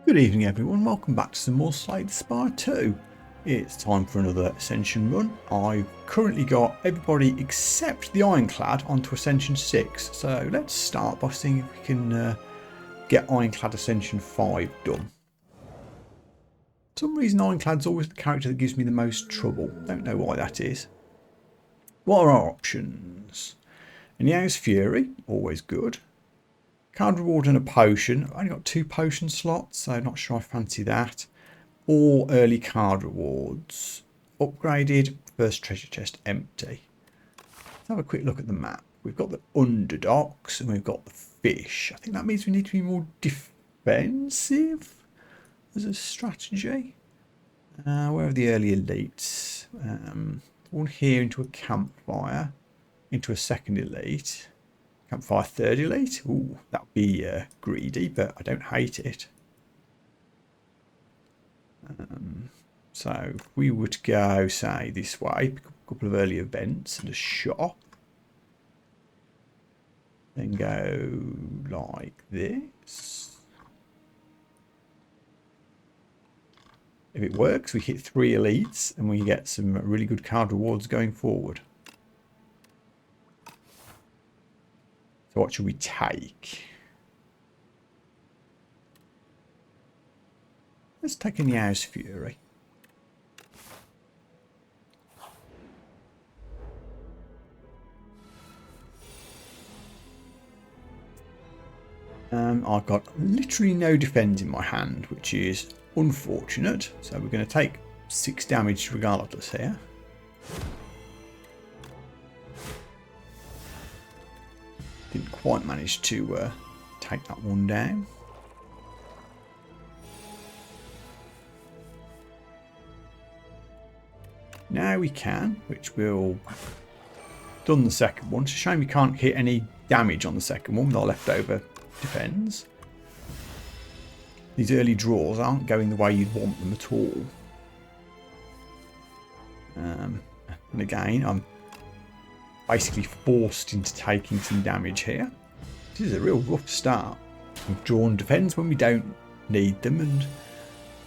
Good evening everyone, welcome back to some more Spire 2. It's time for another Ascension run. I've currently got everybody except the Ironclad onto Ascension 6. So let's start by seeing if we can get Ironclad Ascension 5 done. For some reason Ironclad's always the character that gives me the most trouble. Don't know why that is. What are our options? Niao's Fury, always good. Card reward and a potion. I've only got 2 potion slots, so not sure I fancy that. Or early card rewards. Upgraded, first treasure chest empty. Let's have a quick look at the map. We've got the underdogs and we've got the fish. I think that means we need to be more defensive as a strategy. Where are the early elites? One here into a campfire, into a second elite. Campfire third elite. Ooh, that would be greedy, but I don't hate it. So if we were to go, say, this way, pick up a couple of early events and a shop. Then go like this. If it works, we hit 3 elites and we get some really good card rewards going forward. So what should we take? Let's take a Niao's Fury. I've got literally no defense in my hand, which is unfortunate. So we're going to take 6 damage regardless here. Didn't quite manage to take that one down. Now we can, which we'll done the second one. It's a shame we can't hit any damage on the second one with our leftover defense. These early draws aren't going the way you'd want them at all. And again, I'm basically forced into taking some damage here. This is a real rough start. We've drawn defense when we don't need them and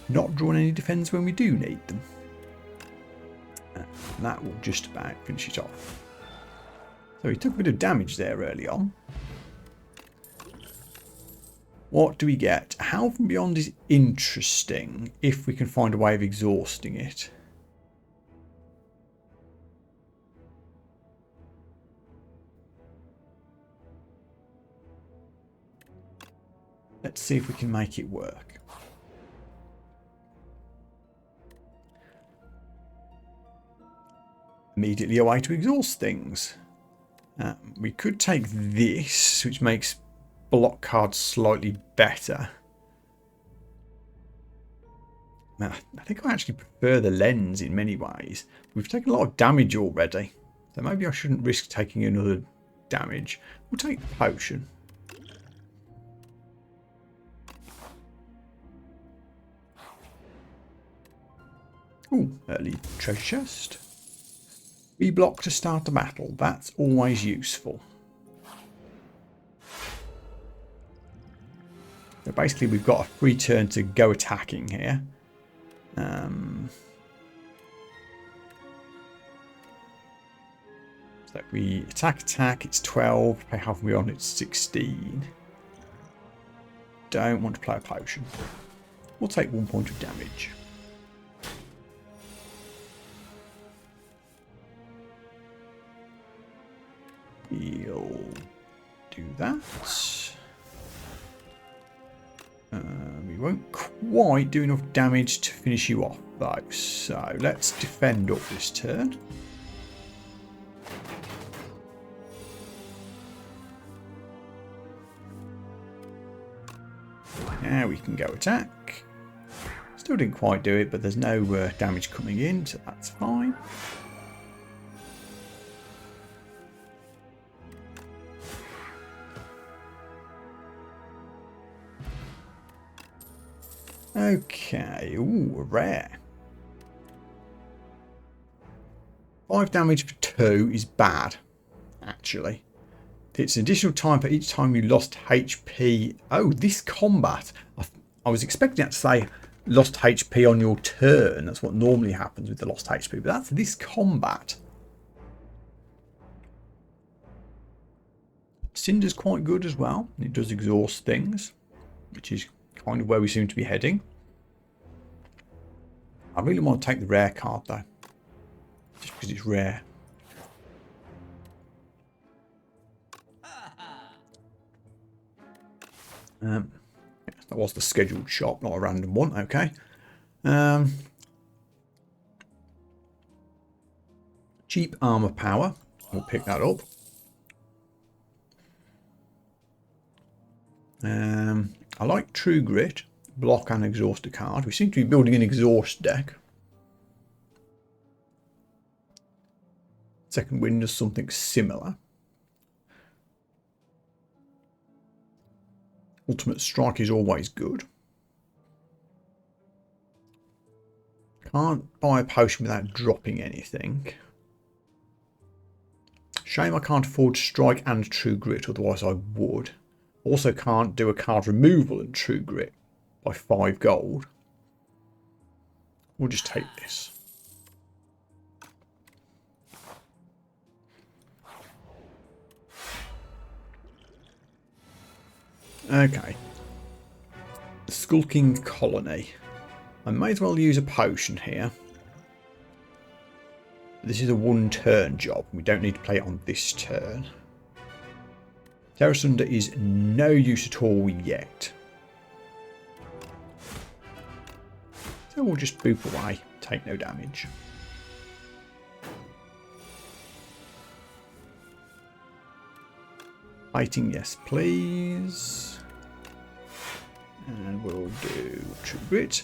not drawn any defense when we do need them. And that will just about finish it off. So he took a bit of damage there early on. What do we get? Howl from Beyond is interesting if we can find a way of exhausting it. Let's see if we can make it work. Immediately a way to exhaust things. We could take this, which makes block cards slightly better. Now, I think I actually prefer the lens in many ways. We've taken a lot of damage already, so maybe I shouldn't risk taking another damage. We'll take the potion. Ooh, early treasure chest. Reblock to start a battle. That's always useful. So basically we've got a free turn to go attacking here. So if we attack, it's 12. Play half and beyond, it's 16. Don't want to play a potion. We'll take 1 point of damage. We'll do that. We won't quite do enough damage to finish you off though, so let's defend up this turn. Now we can go attack. Still didn't quite do it, but there's no damage coming in, so that's fine. Okay, ooh, a rare. 5 damage for 2 is bad, actually. It's an additional time for each time you lost HP. Oh, this combat. I was expecting that to say lost HP on your turn. That's what normally happens with the lost HP, but that's this combat. Cinder's quite good as well. It does exhaust things, which is kind of where we seem to be heading. I really want to take the rare card though, just because it's rare. That was the scheduled shop, not a random one. Okay. Cheap armor power. We'll pick that up. I like True Grit, block and exhaust a card. We seem to be building an exhaust deck. Second Wind does something similar. Ultimate Strike is always good. Can't buy a potion without dropping anything. Shame I can't afford Strike and True Grit, otherwise I would. Also can't do a card removal and True Grit by 5 gold. We'll just take this. Okay. Skulking Colony. I may as well use a potion here. This is a 1-turn job. We don't need to play it on this turn. Terra Sunder is no use at all yet. So we'll just boop away. Take no damage. Fighting, yes please. And we'll do True Grit.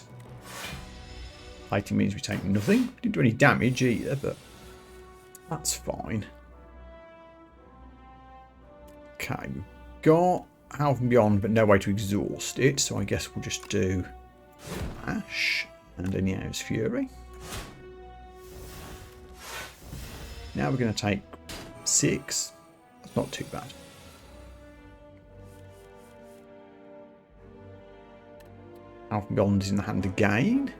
Fighting means we take nothing. Didn't do any damage either, but that's fine. Okay, we've got Health and Beyond, but no way to exhaust it, so I guess we'll just do Ash and Enea's Fury. Now we're going to take 6. That's not too bad. Health and Beyond is in the hand again.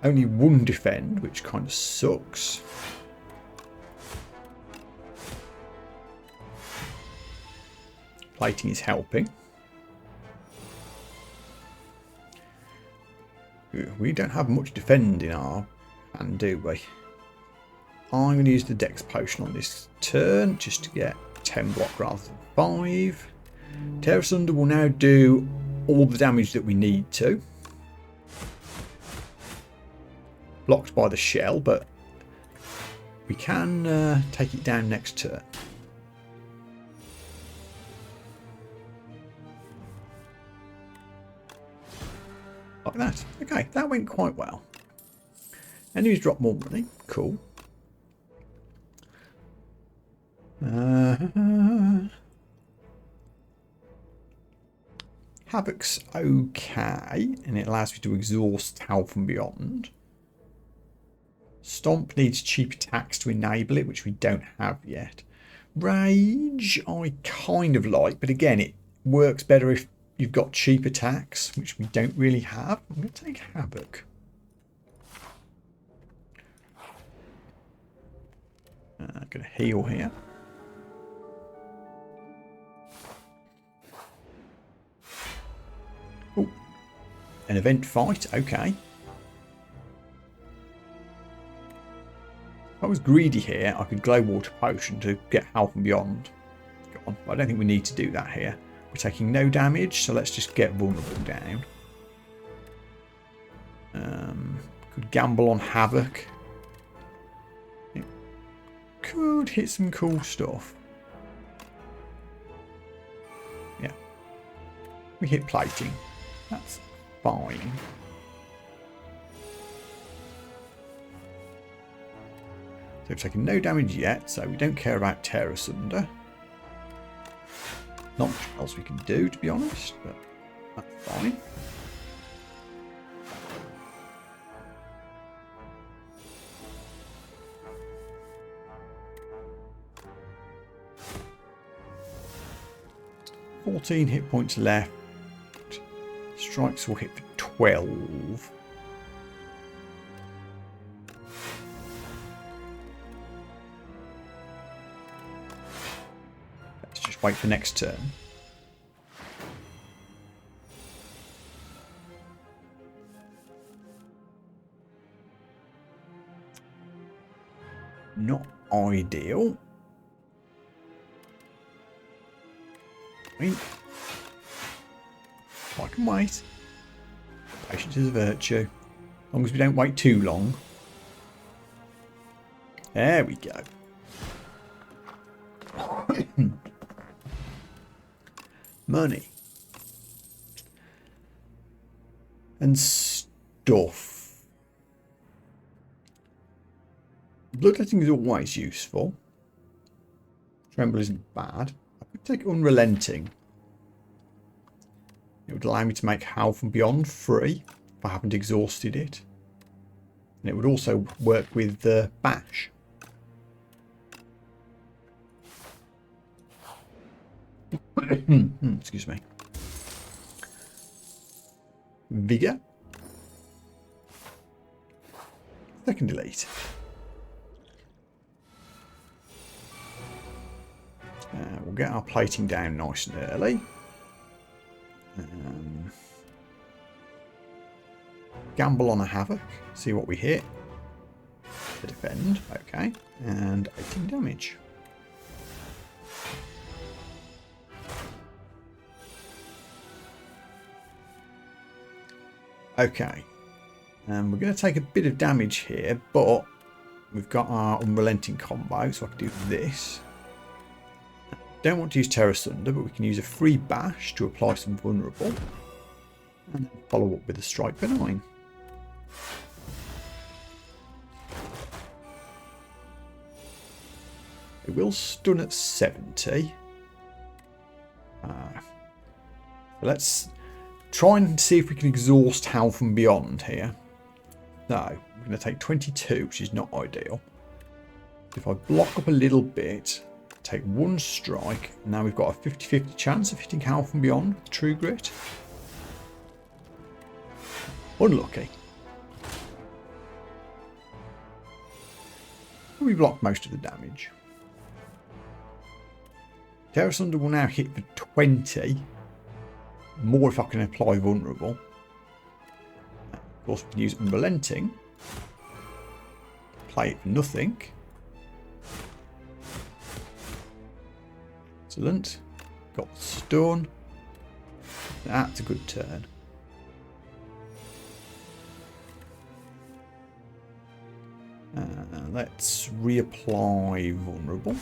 Only 1 defend, which kind of sucks. Plating is helping. We don't have much defend in our hand, do we? I'm going to use the Dex Potion on this turn just to get 10 block rather than 5. Terra Sunder will now do all the damage that we need to. Blocked by the shell, but we can take it down next turn. Like that. Okay, that went quite well. Enemies drop more money. Cool. Havoc's okay, and it allows me to exhaust Health and Beyond. Stomp needs cheap attacks to enable it, which we don't have yet. Rage, I kind of like, but again, it works better if you've got cheap attacks, which we don't really have. I'm going to take Havoc. I'm going to heal here. Oh, an event fight, okay. If I was greedy here, I could Glow Water Potion to get Health and Beyond. Go on. I don't think we need to do that here. We're taking no damage, so let's just get Vulnerable down. Could gamble on Havoc. It could hit some cool stuff. Yeah. We hit Plating. That's fine. So we've taken no damage yet, so we don't care about Terra Sunder. Not much else we can do, to be honest, but that's fine. $14 hit points left. Strikes will hit for 12. Let's just wait for next turn. Not ideal. I can wait. Patience is a virtue. As long as we don't wait too long. There we go. Money. And stuff. Bloodletting is always useful. Tremble isn't bad. I could take Unrelenting. It would allow me to make Health and Beyond free if I haven't exhausted it. And it would also work with the Bash. Excuse me. Vigor. Second delete. We'll get our plating down nice and early. Gamble on a Havoc. See what we hit. To defend. Okay. And 18 damage. Okay. And we're going to take a bit of damage here, but we've got our Unrelenting combo, so I can do this. Don't want to use Terror Thunder, but we can use a free Bash to apply some vulnerable. And then follow up with a Strike Benign. It will stun at 70. Let's try and see if we can exhaust Health and Beyond here. No, we're going to take 22, which is not ideal. If I block up a little bit, take one strike, now we've got a 50-50 chance of hitting Health and Beyond with True Grit. Unlucky. We block most of the damage. Terror Thunder will now hit for 20. More if I can apply Vulnerable. Of course, we can use Unrelenting. Play it for nothing. Excellent. Got the stun. That's a good turn. Let's reapply Vulnerable.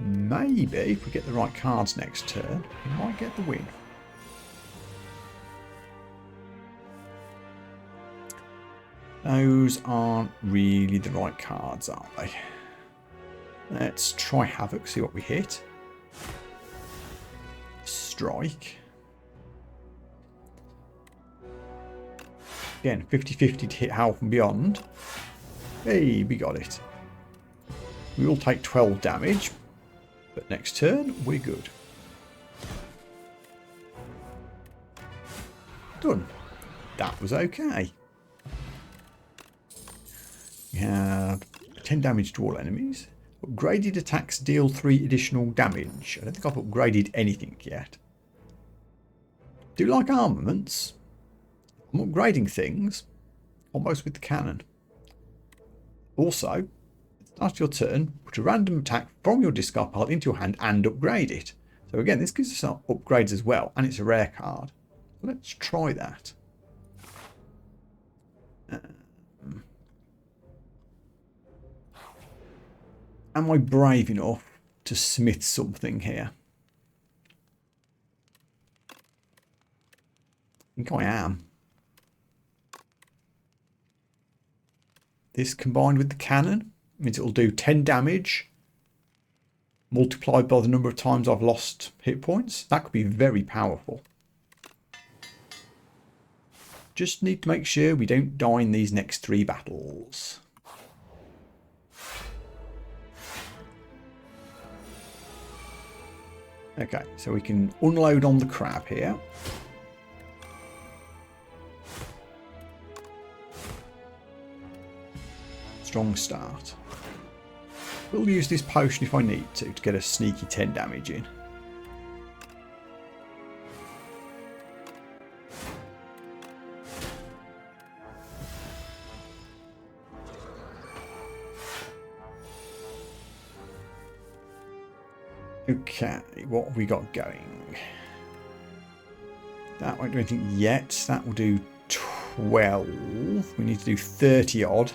Maybe if we get the right cards next turn, we might get the win. Those aren't really the right cards, are they? Let's try Havoc, see what we hit. Strike. Again, 50-50 to hit Health and Beyond. Hey, we got it. We will take 12 damage, but next turn, we're good. Done. That was okay. We have 10 damage to all enemies. Upgraded attacks deal 3 additional damage. I don't think I've upgraded anything yet. Do like armaments. I'm upgrading things, almost with the cannon. Also, at the start of your turn, put a random attack from your discard pile into your hand and upgrade it. So again, this gives us upgrades as well, and it's a rare card. So let's try that. Am I brave enough to smith something here? I think I am. This combined with the cannon means it will do 10 damage multiplied by the number of times I've lost hit points. That could be very powerful. Just need to make sure we don't die in these next 3 battles. Okay, so we can unload on the crab here. Strong start. We'll use this potion if I need to get a sneaky 10 damage in. Okay, what have we got going? That won't do anything yet. That will do 12. We need to do 30 odd,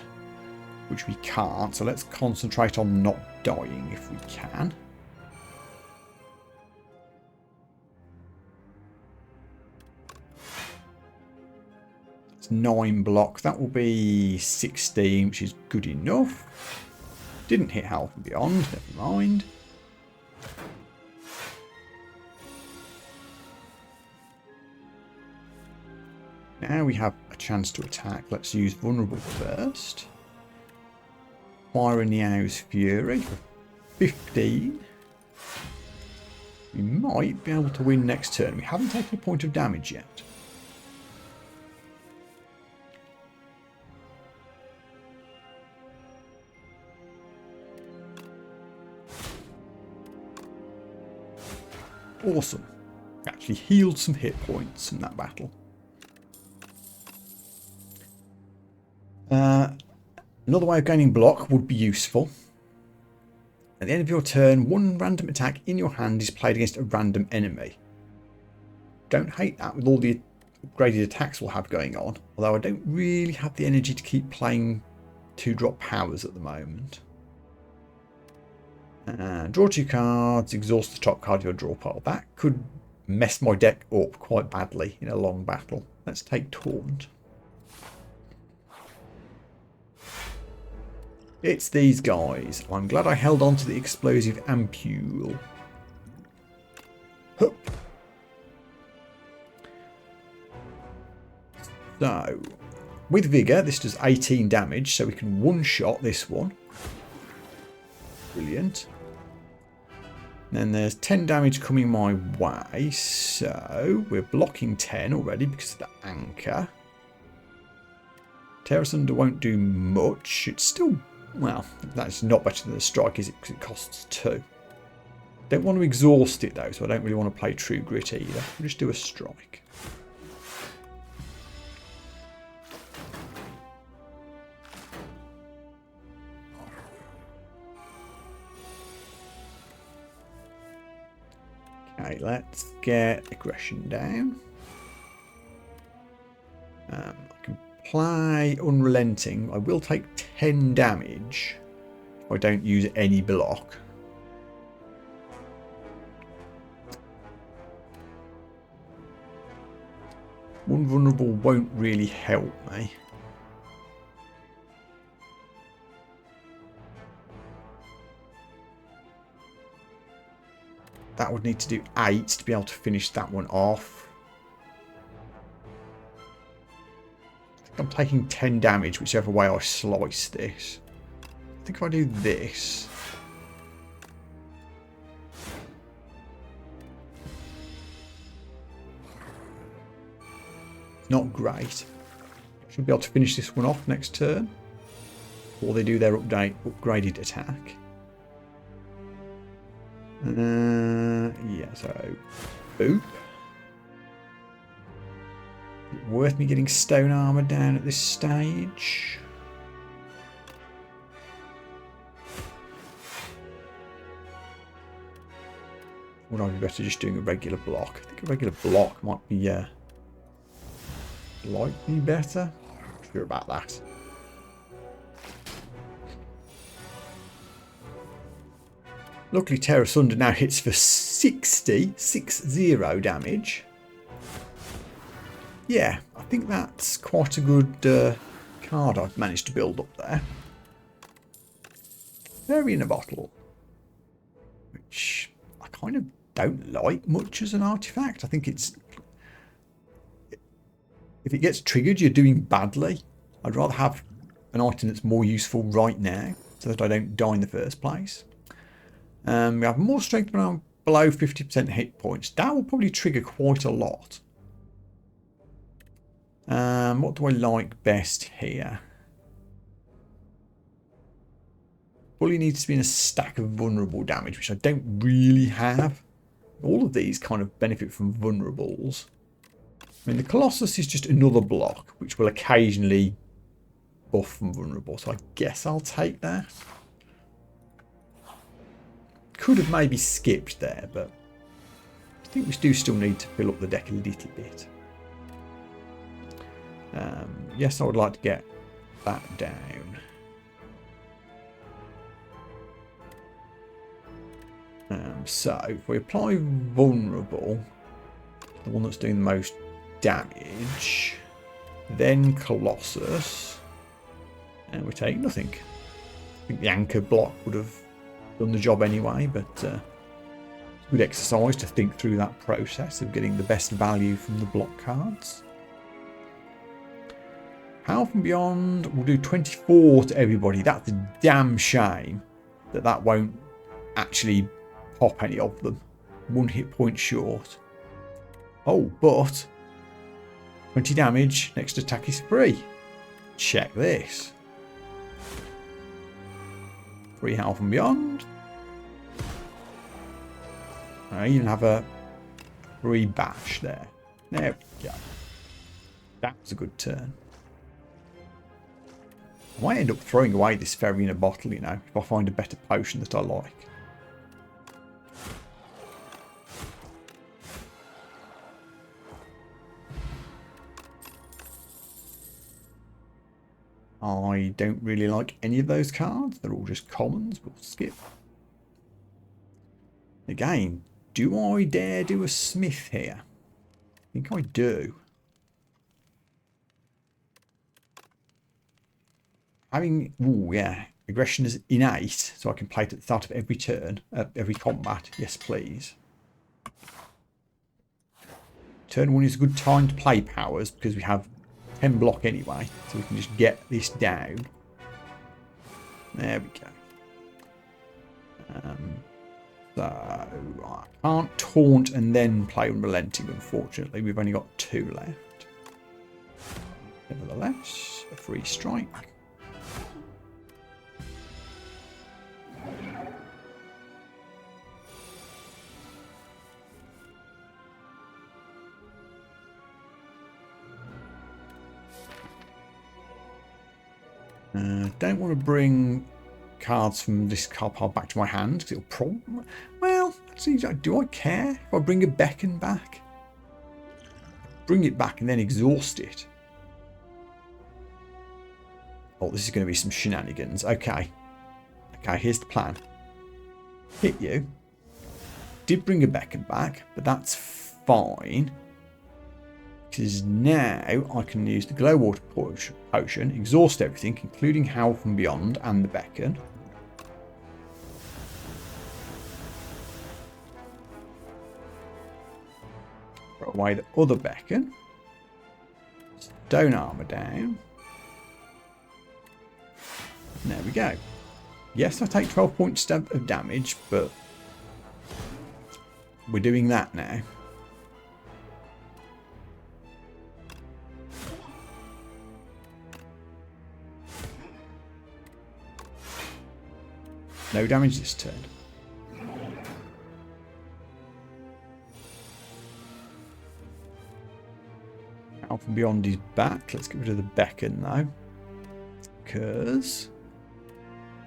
which we can't. So let's concentrate on not dying if we can. It's 9 block. That will be 16, which is good enough. Didn't hit health and beyond. Never mind. Now we have a chance to attack. Let's use vulnerable first. Fire in the Owl's Fury for 15. We might be able to win next turn. We haven't taken a point of damage yet. Awesome. Actually healed some hit points in that battle. Another way of gaining block would be useful. At the end of your turn, one random attack in your hand is played against a random enemy. Don't hate that with all the upgraded attacks we'll have going on, although I don't really have the energy to keep playing 2-drop powers at the moment. Draw 2 cards, exhaust the top card of your draw pile. That could mess my deck up quite badly in a long battle. Let's take Taunt. It's these guys. I'm glad I held on to the explosive ampule. Hup. So, with Vigour, this does 18 damage, so we can one-shot this one. Brilliant. Then there's 10 damage coming my way, so we're blocking 10 already because of the anchor. Terra Sunder won't do much. It's still... well, that's not better than a strike, is it? Because it costs 2. Don't want to exhaust it, though, so I don't really want to play True Grit either. We'll just do a strike. Okay, let's get aggression down. I can play Unrelenting. I will take 10 damage if I don't use any block. One vulnerable won't really help me. That would need to do 8 to be able to finish that one off. I'm taking 10 damage whichever way I slice this. I think if I do this... not great. Should be able to finish this one off next turn. Or they do their upgraded attack. Yeah, so... boop. Worth me getting stone armor down at this stage? Would I be better just doing a regular block? I think a regular block might be slightly better. Not sure about that. Luckily, Terra Sunder now hits for 60 damage. Yeah, I think that's quite a good card I've managed to build up there. Fairy in a Bottle, which I kind of don't like much as an artifact. I think it's... if it gets triggered, you're doing badly. I'd rather have an item that's more useful right now, so that I don't die in the first place. We have more strength below 50% hit points. That will probably trigger quite a lot. What do I like best here? Bully needs to be in a stack of vulnerable damage, which I don't really have. All of these kind of benefit from vulnerables. I mean, the Colossus is just another block, which will occasionally buff from vulnerable. So I guess I'll take that. Could have maybe skipped there, but I think we do still need to fill up the deck a little bit. Yes, I would like to get that down. So if we apply vulnerable, the one that's doing the most damage, then Colossus, and we take nothing. I think the anchor block would have done the job anyway, but it's a good exercise to think through that process of getting the best value from the block cards. Power from Beyond, we'll do 24 to everybody. That's a damn shame that that won't actually pop any of them. 1 hit point short. Oh, but 20 damage, next attack is free. Check this. 3 health and beyond. I even have a free bash there. There we go. That was a good turn. I might end up throwing away this fairy in a bottle, you know, if I find a better potion that I like. I don't really like any of those cards. They're all just commons. We'll skip. Again, do I dare do a smith here? I think I do. Having, oh yeah, aggression is innate, so I can play it at the start of every turn, every combat. Yes, please. Turn 1 is a good time to play powers because we have 10 block anyway, so we can just get this down. There we go. So I can't taunt and then play Unrelenting, unfortunately. We've only got 2 left. Nevertheless, a free strike. Don't want to bring cards from this card pile back to my hand because it'll probably... Well, see, do I care if I bring a beacon back? Bring it back and then exhaust it. Oh, this is going to be some shenanigans. Okay. Okay, here's the plan. Hit you. Did bring a beacon back, but that's fine. Because now I can use the glow water potion, exhaust everything, including Howl from Beyond and the beacon. Throw away the other beacon. Stone armor down. And there we go. Yes, I take 12 points of damage, but we're doing that now. No damage this turn. Out from Beyond is back. Let's get rid of the beacon though. Because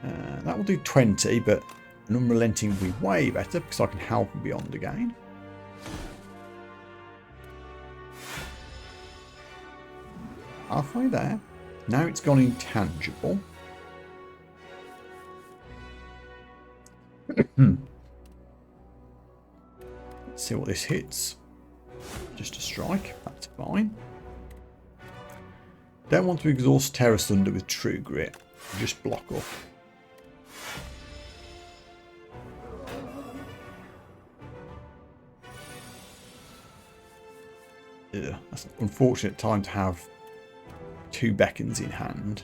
that will do 20, but an Unrelenting will be way better because I can Howl from Beyond again. Halfway there. Now it's gone intangible. Let's see what this hits. Just a strike, that's fine. Don't want to exhaust Terror Thunder with True Grit. Just block up. Ugh, that's an unfortunate time to have 2 beacons in hand.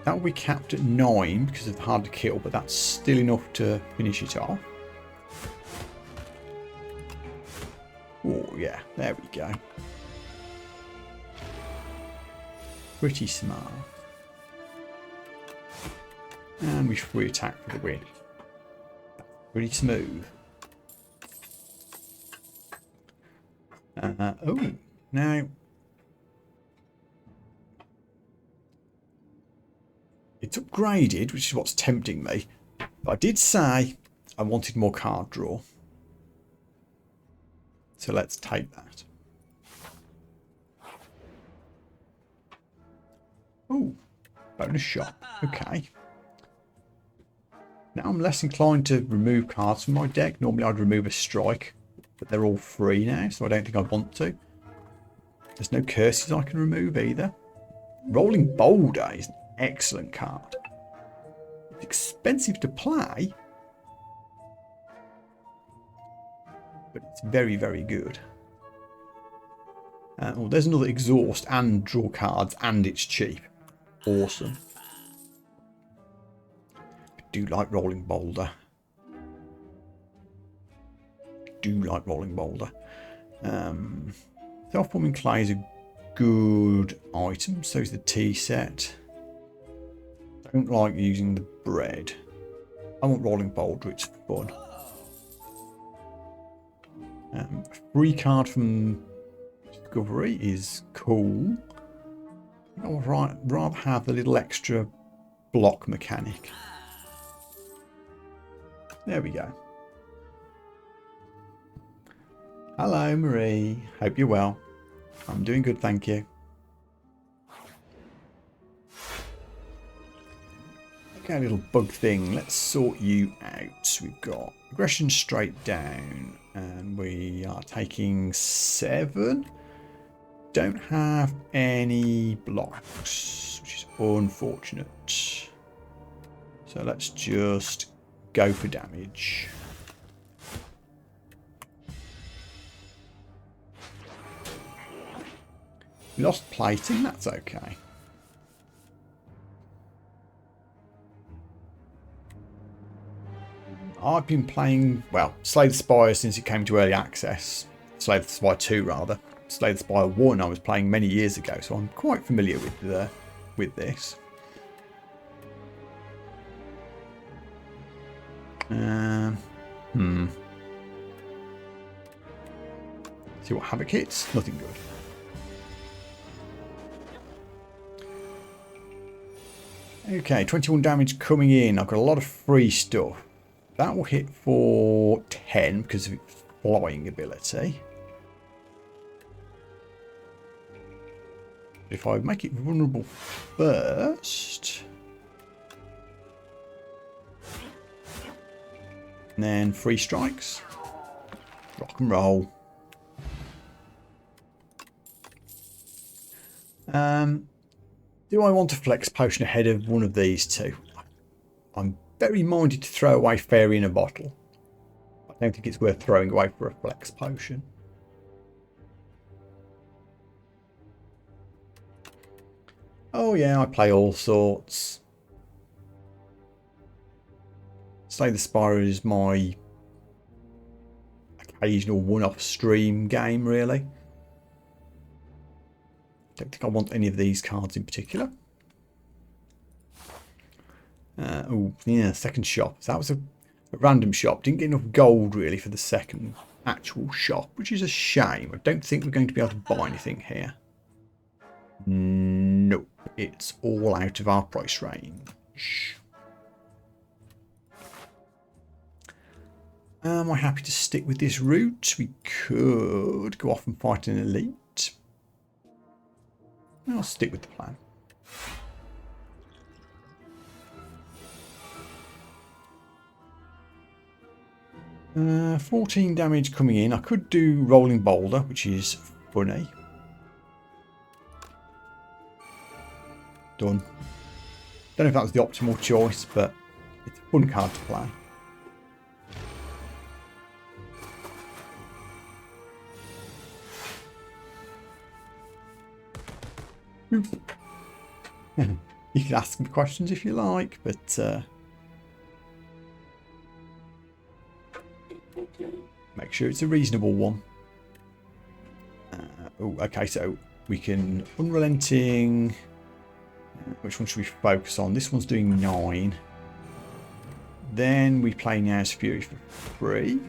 That will be capped at 9 because of the hard to kill, but that's still enough to finish it off. Oh yeah, there we go. Pretty smart. And we free attack for the win. Pretty smooth. Oh, now it's upgraded, which is what's tempting me. But I did say I wanted more card draw. So let's take that. Oh, bonus shot. Okay. Now I'm less inclined to remove cards from my deck. Normally I'd remove a strike, but they're all free now, so I don't think I want to. There's no curses I can remove either. Rolling Boulder is an excellent card. It's expensive to play, but it's very, very good. Oh, there's another exhaust and draw cards, and it's cheap. Awesome. I do like Rolling Boulder. Self-forming clay is a good item. So is the tea set. Don't like using the bread. I want Rolling Boulder. It's fun. A free card from Discovery is cool. I'd rather have the little extra block mechanic. There we go. Hello, Marie. Hope you're well. I'm doing good, thank you. Okay, little bug thing. Let's sort you out. We've got aggression straight down, and we are taking 7. Don't have any blocks, which is unfortunate. So let's just go for damage. We lost plating, that's okay. I've been playing, well, Slay the Spire since it came to early access. Slay the Spire 2 rather. Slay the Spire 1 I was playing many years ago, so I'm quite familiar with this. See what Havoc hits? Nothing good. Okay, 21 damage coming in. I've got a lot of free stuff. That will hit for 10 because of its flying ability. If I make it vulnerable first, and then 3 strikes, rock and roll. Do I want a flex potion ahead of one of these two? I'm very minded to throw away Fairy in a bottle. I don't think it's worth throwing away for a flex potion. Oh yeah, I play all sorts. Slay the Spire is my occasional one-off stream game, really. Don't think I want any of these cards in particular. Oh yeah, second shop. So that was a random shop. Didn't get enough gold really for the second actual shop, which is a shame. I don't think we're going to be able to buy anything here. Nope, it's all out of our price range. Am I happy to stick with this route? We could go off and fight an elite. I'll stick with the plan. 14 damage coming in. I could do Rolling Boulder, which is funny. Done. Don't know if that was the optimal choice, but it's a fun card to play. You can ask me questions if you like, but make sure it's a reasonable one. Oh, okay, so we can unrelenting. Which one should we focus on? This one's doing 9. Then we play Now's Fury for free.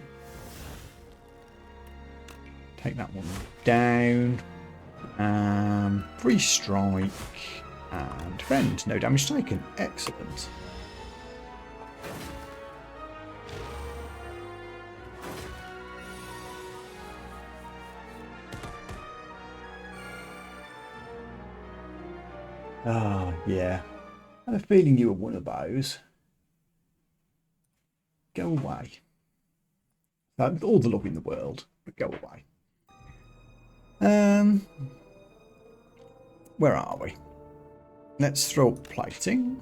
Take that one down. Free strike and defend. No damage taken. Excellent. Ah, yeah. I had a feeling you were one of those. Go away. All the love in the world, but go away. Where are we? Let's throw up plating.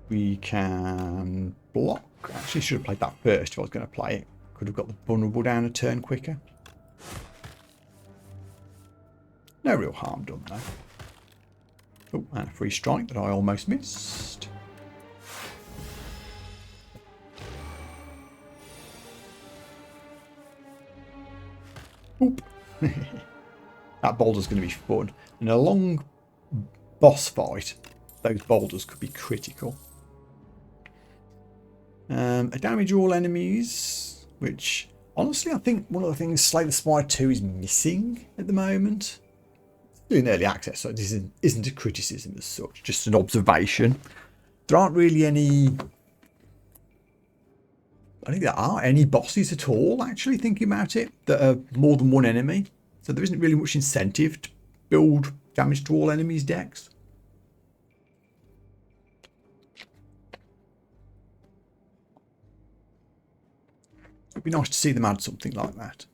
We can block. Actually, should have played that first if I was going to play it. Could have got the vulnerable down a turn quicker. No real harm done though. Oh, and a free strike that I almost missed. Oop. That boulder's going to be fun. In a long boss fight, those boulders could be critical. Damage all enemies, which honestly I think one of the things Slay the Spire 2 is missing at the moment. It's doing early access, so this isn't a criticism as such, just an observation. There aren't really any... I think there are any bosses at all, actually, thinking about it, that are more than one enemy. So there isn't really much incentive to build damage to all enemies decks. It'd be nice to see them add something like that.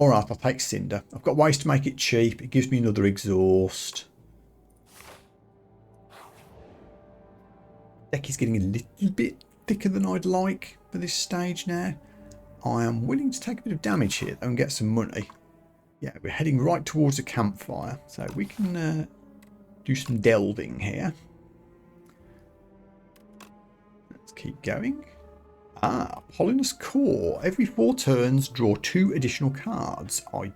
Alright, I'll take Cinder. I've got ways to make it cheap. It gives me another exhaust. Deck is getting a little bit thicker than I'd like for this stage now. I am willing to take a bit of damage here though and get some money. Yeah, we're heading right towards a campfire, so we can do some delving here. Let's keep going. Polynous Core. Every 4 turns, draw 2 additional cards. I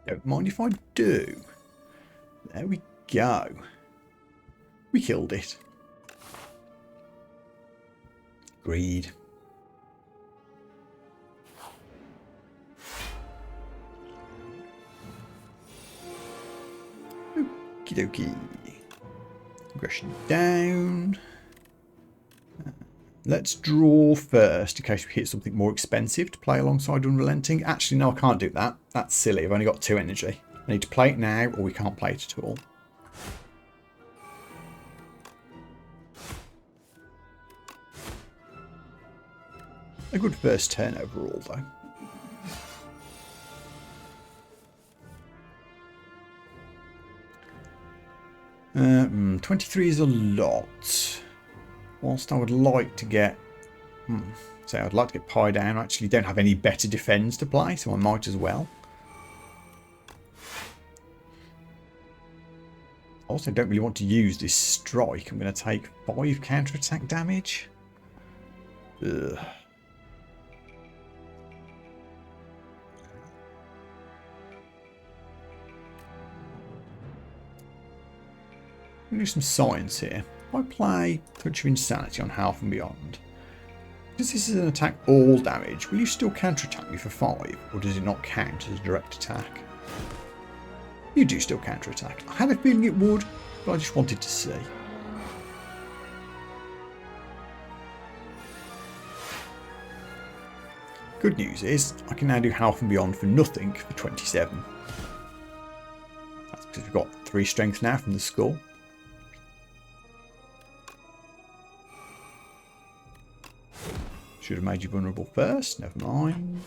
don't mind if I do. There we go. We killed it. Greed. Okie dokie. Aggression down. Let's draw first in case we hit something more expensive to play alongside Unrelenting. Actually, no, I can't do that. That's silly. I've only got 2 energy. I need to play it now or we can't play it at all. A good first turn overall, though. Uh, 23 is a lot. Whilst I would like to get... say I'd like to get Pie down. I actually don't have any better defense to play, so I might as well. Also, don't really want to use this strike. I'm going to take 5 counter-attack damage. Ugh. I'm going to do some science here. If I play Touch of Insanity on Health and Beyond, because this is an attack all damage, will you still counter-attack me for 5? Or does it not count as a direct attack? You do still counter-attack. I had a feeling it would, but I just wanted to see. Good news is, I can now do Health and Beyond for nothing for 27. That's because we've got 3 strength now from the skull. Should have made you vulnerable first, never mind.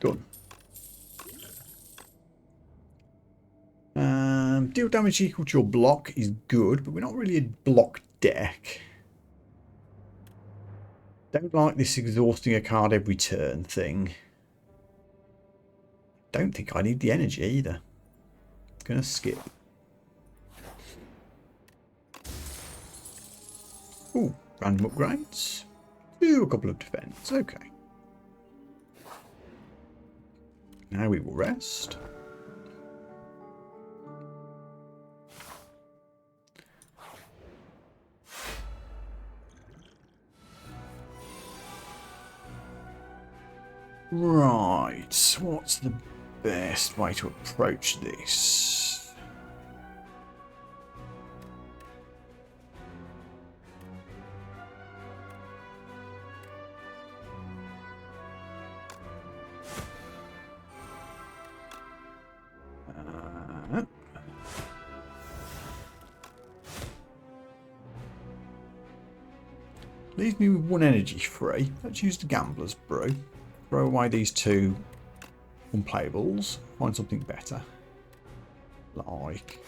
Done. deal damage equal to your block is good, but we're not really a block deck. Don't like this exhausting a card every turn thing. Don't think I need the energy either. Gonna skip. Ooh, random upgrades. Do a couple of defense. Okay. Now we will rest. Right, what's the best way to approach this? Leaves me with one energy free. Let's use the Gambler's Brew. Throw away these two unplayables. Find something better. Like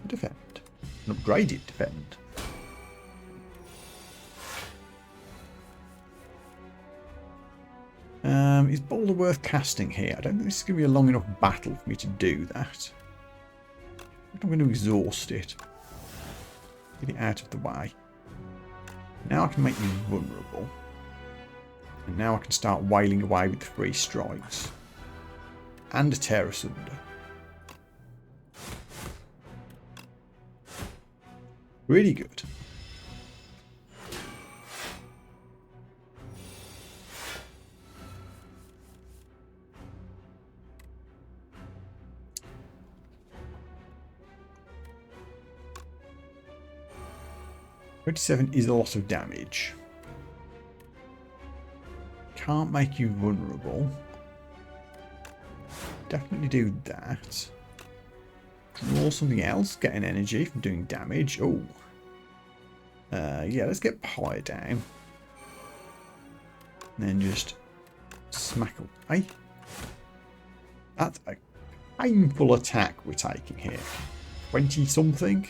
a defend. An upgraded defend. Is Boulder worth casting here? I don't think this is going to be a long enough battle for me to do that. I'm going to exhaust it. Get it out of the way. Now I can make you vulnerable. And now I can start wailing away with the 3 strikes. And a tear asunder. Really good. $27 is a lot of damage. Can't make you vulnerable. Definitely do that. Draw something else. Get an energy from doing damage. Oh. Yeah, let's get Pyre down. And then just smack away. That's a painful attack we're taking here. 20 something.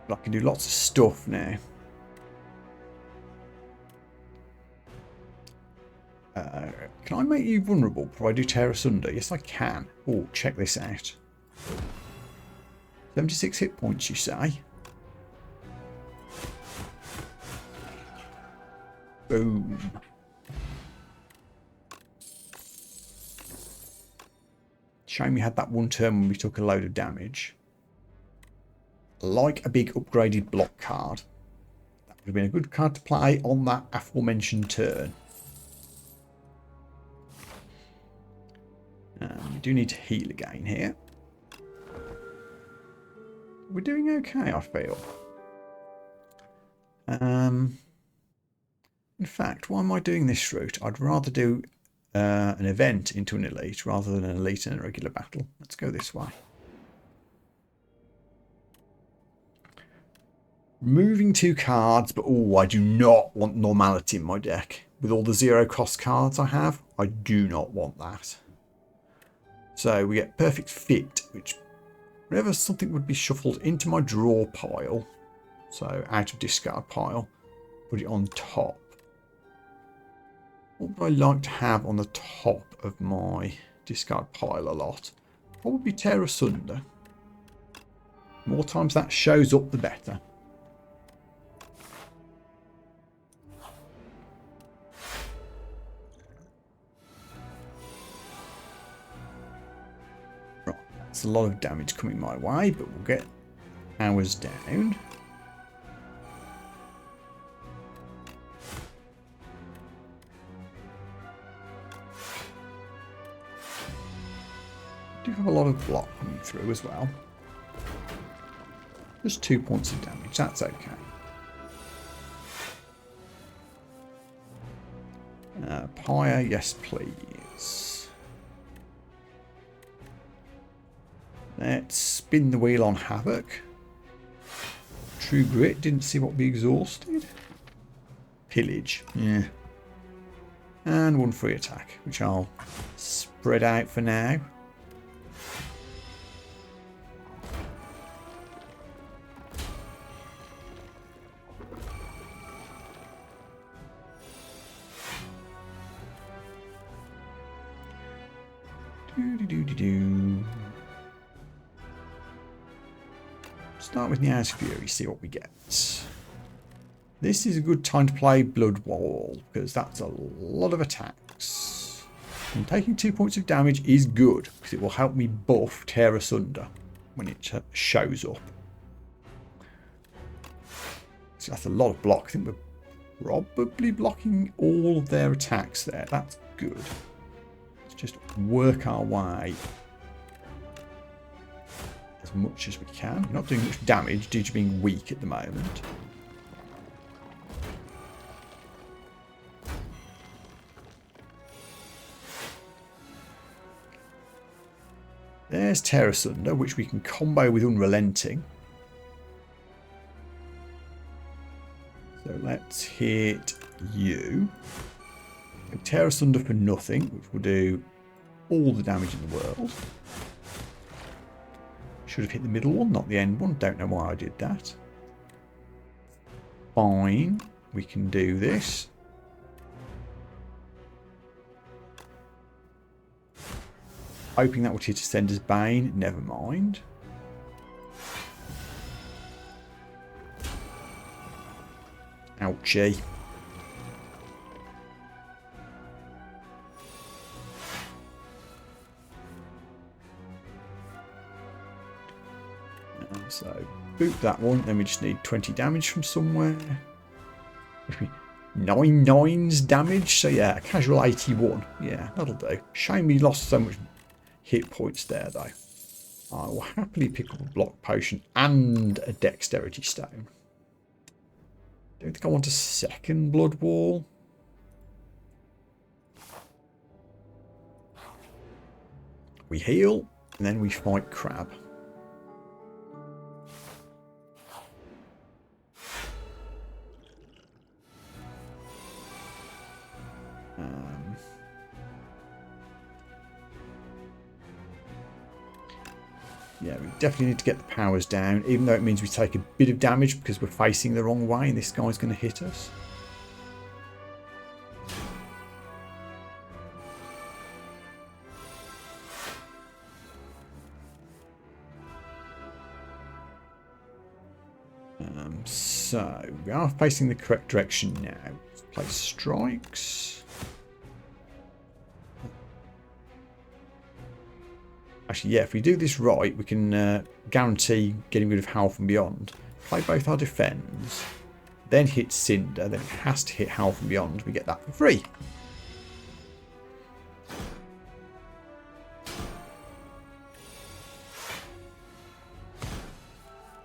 I can do lots of stuff now. Can I make you vulnerable before I do tear asunder? Yes, I can. Oh, check this out. 76 hit points, you say? Boom. Shame we had that one turn when we took a load of damage. Like a big upgraded block card. That would have been a good card to play on that aforementioned turn. We do need to heal again here. We're doing okay, I feel. In fact, why am I doing this route? I'd rather do an event into an elite rather than an elite in a regular battle. Let's go this way. Moving 2 cards, but oh, I do not want normality in my deck. With all the 0 cost cards I have, I do not want that. So we get Perfect Fit, which whenever something would be shuffled into my draw pile, so out of discard pile, put it on top. What would I like to have on the top of my discard pile a lot? Probably Tear Asunder. More times that shows up, the better. Right, that's a lot of damage coming my way, but we'll get ours down. Do have a lot of block coming through as well. Just 2 points of damage, that's okay. Pyre, yes please. Let's spin the wheel on Havoc. True Grit, didn't see what we exhausted. Pillage, yeah. And 1 free attack, which I'll spread out for now. Start with Now's Fury, see what we get. This is a good time to play Blood Wall, because that's a lot of attacks. And taking 2 points of damage is good, because it will help me buff Tear Asunder when it shows up. So that's a lot of block. I think we're probably blocking all of their attacks there. That's good. Let's just work our way as much as we can. We're not doing much damage due to being weak at the moment. There's Tear Asunder, which we can combo with Unrelenting. So let's hit you. Tear Asunder for nothing, which will do all the damage in the world. Should have hit the middle one, not the end one. Don't know why I did that. Fine. We can do this. Hoping that would hit Ascender's Bane. Never mind. Ouchie. So boot that one. Then we just need 20 damage from somewhere. 9 nines damage. So yeah, a casual 81. Yeah, that'll do. Shame we lost so much hit points there though. I will happily pick up a block potion and a dexterity stone. Don't think I want a second Blood Wall. We heal and then we fight Crab. Yeah, we definitely need to get the powers down, even though it means we take a bit of damage because we're facing the wrong way and this guy's going to hit us. So, we are facing the correct direction now. Let's place strikes. Actually, yeah, if we do this right, we can guarantee getting rid of Health and Beyond. Play both our defends, then hit Cinder, then it has to hit Health and Beyond. We get that for free.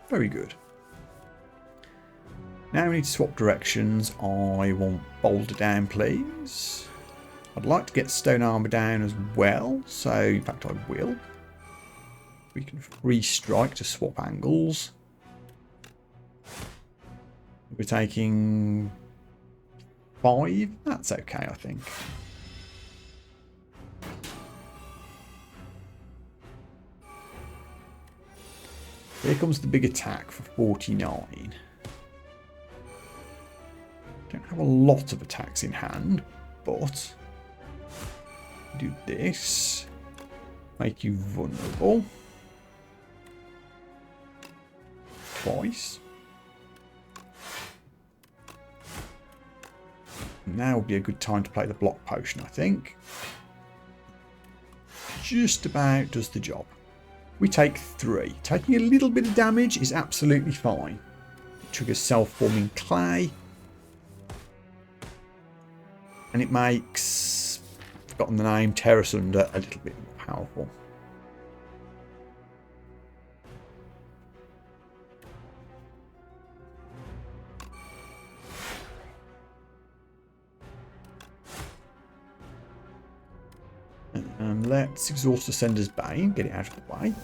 Very good. Now we need to swap directions. I want Boulder down, please. I'd like to get Stone Armor down as well, so in fact I will. We can free strike to swap angles. We're taking 5. That's okay, I think. Here comes the big attack for 49. Don't have a lot of attacks in hand, but do this. Make you vulnerable. Twice. Now would be a good time to play the block potion, I think. Just about does the job. We take 3. Taking a little bit of damage is absolutely fine. It triggers self-forming clay. And it makes, I've forgotten the name, Tear Asunder a little bit more powerful. Let's exhaust Ascender's Bane, get it out of the way.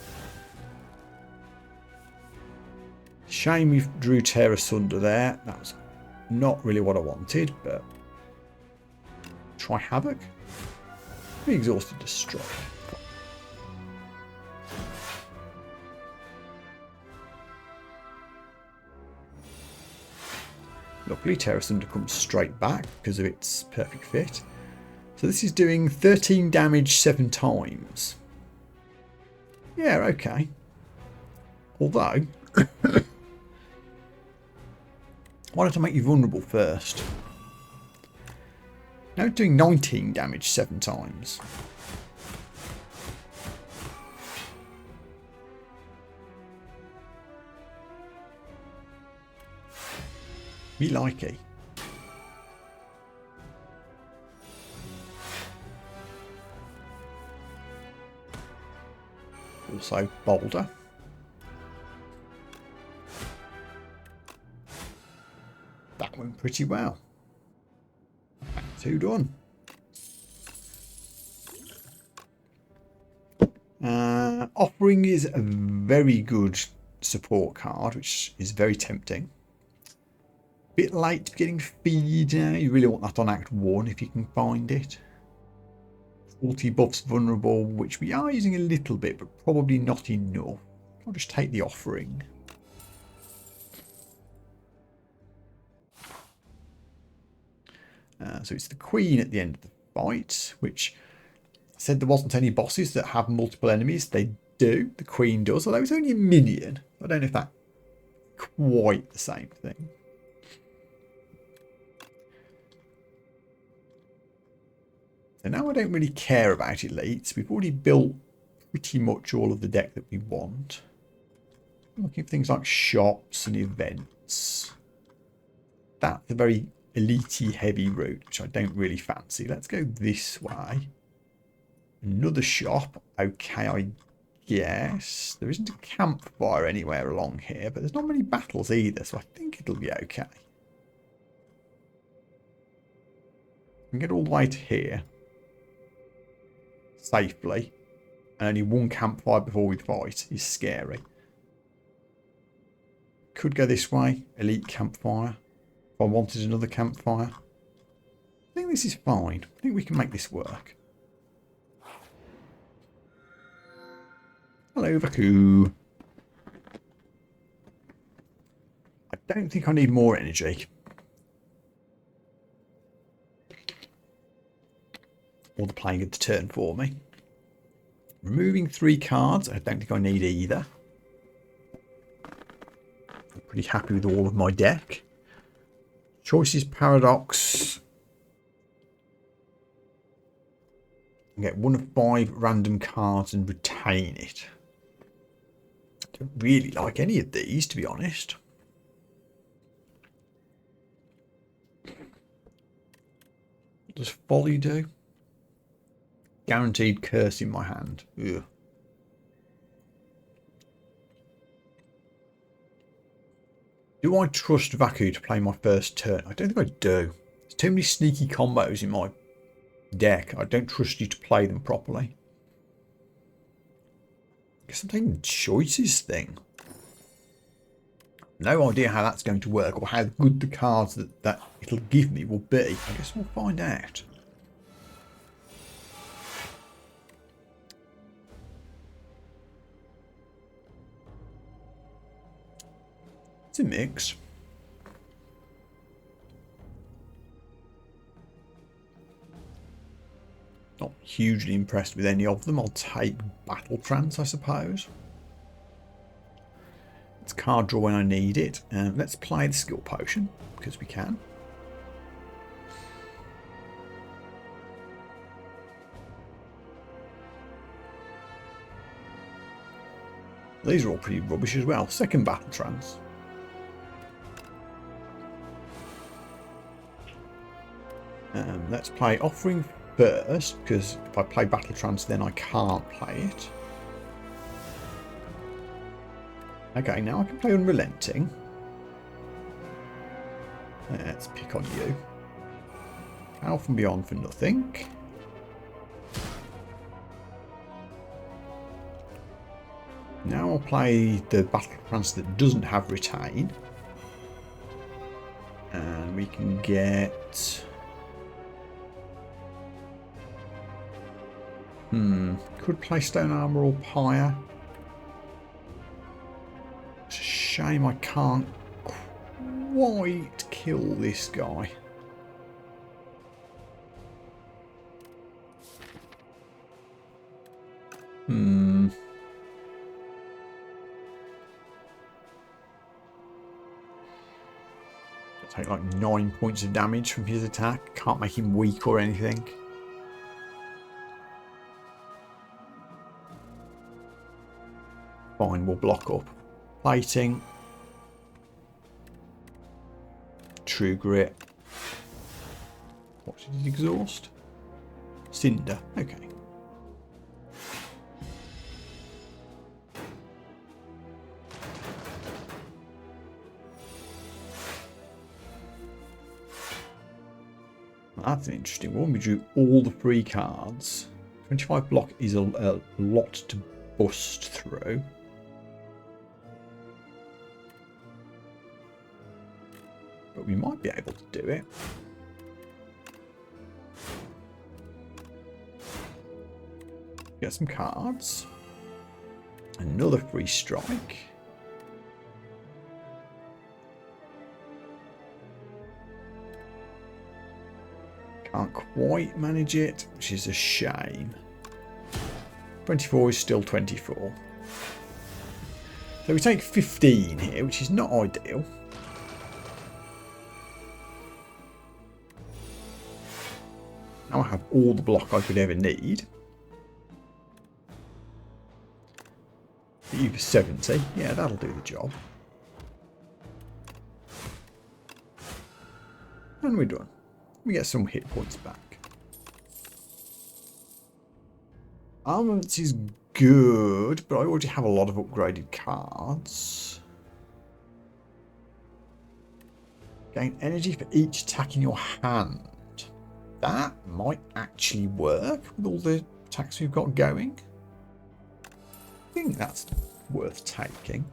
Shame we drew Tear Asunder there. That was not really what I wanted, but Try Havoc. Be exhausted to strike. Luckily, Terra Thunder comes straight back because of its perfect fit. So this is doing 13 damage 7 times. Yeah, okay. Although, why don't I make you vulnerable first? Now it's doing 19 damage 7 times. Me likey. Also Boulder. That went pretty well. Two done. Offering is a very good support card, which is very tempting. Bit late to getting feed now. You really want that on Act 1 if you can find it. 40 buffs vulnerable, which we are using a little bit, but probably not enough. I'll just take the offering. So it's the Queen at the end of the fight, which I said there wasn't any bosses that have multiple enemies. They do. The Queen does, although it's only a minion. I don't know if that's quite the same thing. So now I don't really care about elites. We've already built pretty much all of the deck that we want. I'm looking for things like shops and events. That's a very elite-y heavy route, which I don't really fancy. Let's go this way. Another shop. Okay, I guess. There isn't a campfire anywhere along here, but there's not many battles either, so I think it'll be okay. We can get all the way to here safely, and only one campfire before we fight is scary. Could go this way, elite campfire. If I wanted another campfire. I think this is fine. I think we can make this work. Hello, Vaku. I don't think I need more energy. Or the playing of the turn for me. Removing 3 cards. I don't think I need either. I'm pretty happy with all of my deck. Choices Paradox. Get 1 of 5 random cards and retain it. I don't really like any of these, to be honest. What does Folly do? Guaranteed curse in my hand. Ugh. Do I trust Vaku to play my first turn? I don't think I do. There's too many sneaky combos in my deck. I don't trust you to play them properly. I guess I'm taking the choices thing. No idea how that's going to work or how good the cards that it'll give me will be. I guess we'll find out. It's a mix. Not hugely impressed with any of them. I'll take Battle Trance, I suppose. It's card draw when I need it. Let's play the Skill Potion, because we can. These are all pretty rubbish as well. Second Battle Trance. Let's play Offering first, because if I play Battle Trance then I can't play it. Okay, now I can play Unrelenting. Let's pick on you. Alpha and Beyond for nothing. Now I'll play the Battle Trance that doesn't have Retain. And we can get Could play stone armor or pyre. It's a shame I can't quite kill this guy. Take like 9 points of damage from his attack. Can't make him weak or anything. Fine, we'll block up. Fighting. True grit. What did he exhaust? Cinder. Okay. That's an interesting one. We drew all the free cards. 25 block is a lot to bust through. But we might be able to do it. Get some cards. Another free strike. Can't quite manage it, which is a shame. 24 is still 24. So we take 15 here, which is not ideal. Now I have all the block I could ever need. Either 70. Yeah, that'll do the job. And we're done. We get some hit points back. Armaments is good, but I already have a lot of upgraded cards. Gain energy for each attack in your hand. That might actually work with all the attacks we've got going. I think that's worth taking.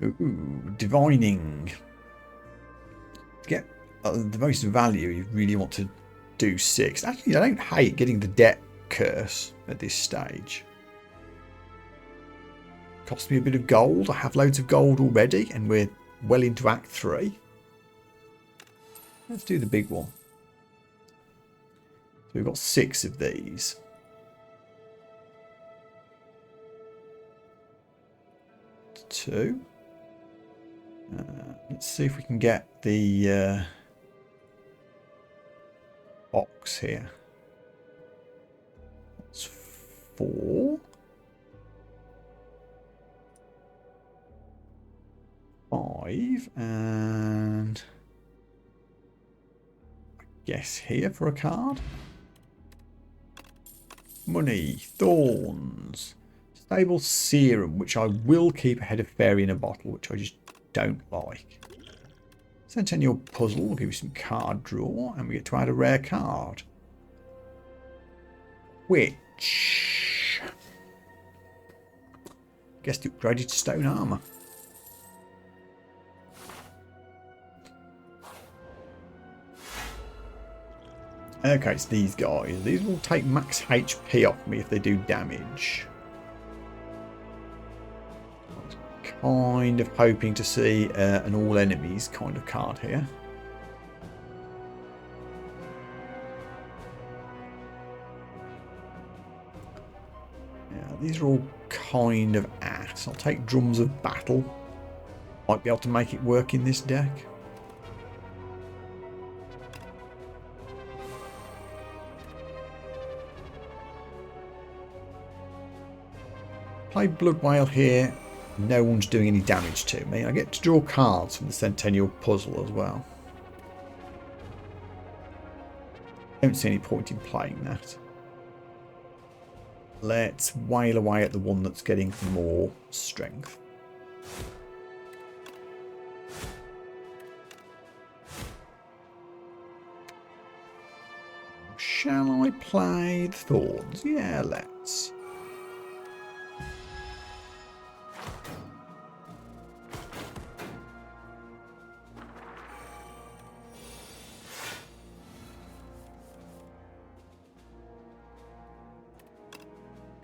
Ooh, divining. To get the most value, you really want to do 6. Actually, I don't hate getting the debt curse at this stage. Cost me a bit of gold. I have loads of gold already, and we're well into Act 3. Let's do the big one. So we've got 6 of these. Two. Let's see if we can get the box here. That's 4. 5. And I guess here for a card. Money. Thorns. Stable serum, which I will keep ahead of fairy in a bottle, which I just don't like. Centennial puzzle will give you some card draw, and we get to add a rare card. Which gets upgraded to stone armor. Okay, it's these guys. These will take max HP off me if they do damage. Kind of hoping to see an all enemies kind of card here. Yeah, these are all kind of ass. I'll take drums of battle. Might be able to make it work in this deck. Play Blood Whale here. No one's doing any damage to me. I get to draw cards from the Centennial Puzzle as well. Don't see any point in playing that. Let's wail away at the one that's getting more strength. Shall I play the Thorns? Yeah, let's.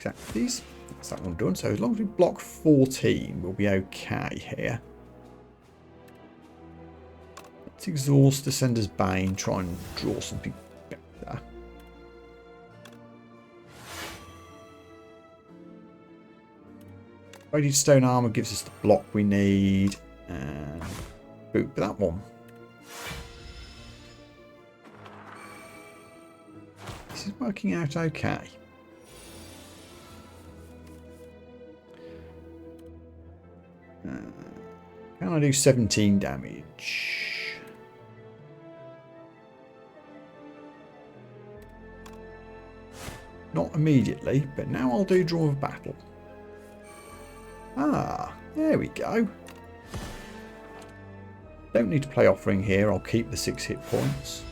exactly. That's that one done. So as long as we block 14, we'll be okay here. Let's exhaust Ascender's Bane, try and draw something better. Radiant Stone Armour gives us the block we need. And boot for that one. This is working out okay. Can I do 17 damage? Not immediately, but now I'll do Draw of Battle. Ah, there we go. Don't need to play Offering here. I'll keep the 6 hit points.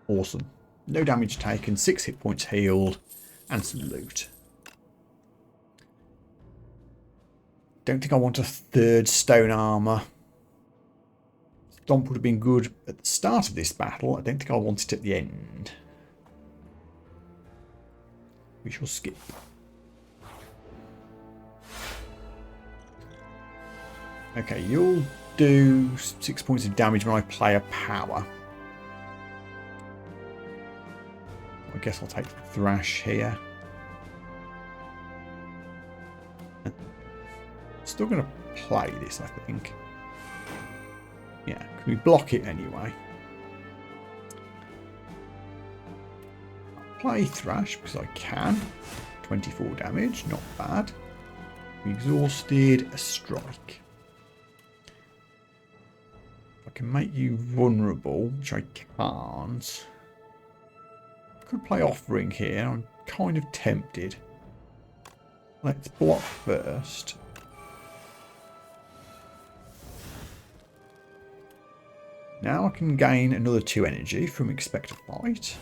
Awesome. No damage taken, 6 hit points healed, and some loot. Don't think I want a 3rd stone armour. Stomp would have been good at the start of this battle. I don't think I want it at the end. We shall skip. Okay, you'll do 6 points of damage when I play a power. I guess I'll take the Thrash here. Still going to play this, I think. Yeah, can we block it anyway? I'll play Thrash because I can. 24 damage, not bad. We exhausted a strike. If I can make you vulnerable, which I can't. Could play Offering here. I'm kind of tempted. Let's block first. Now I can gain another 2 energy from Expect a Fight.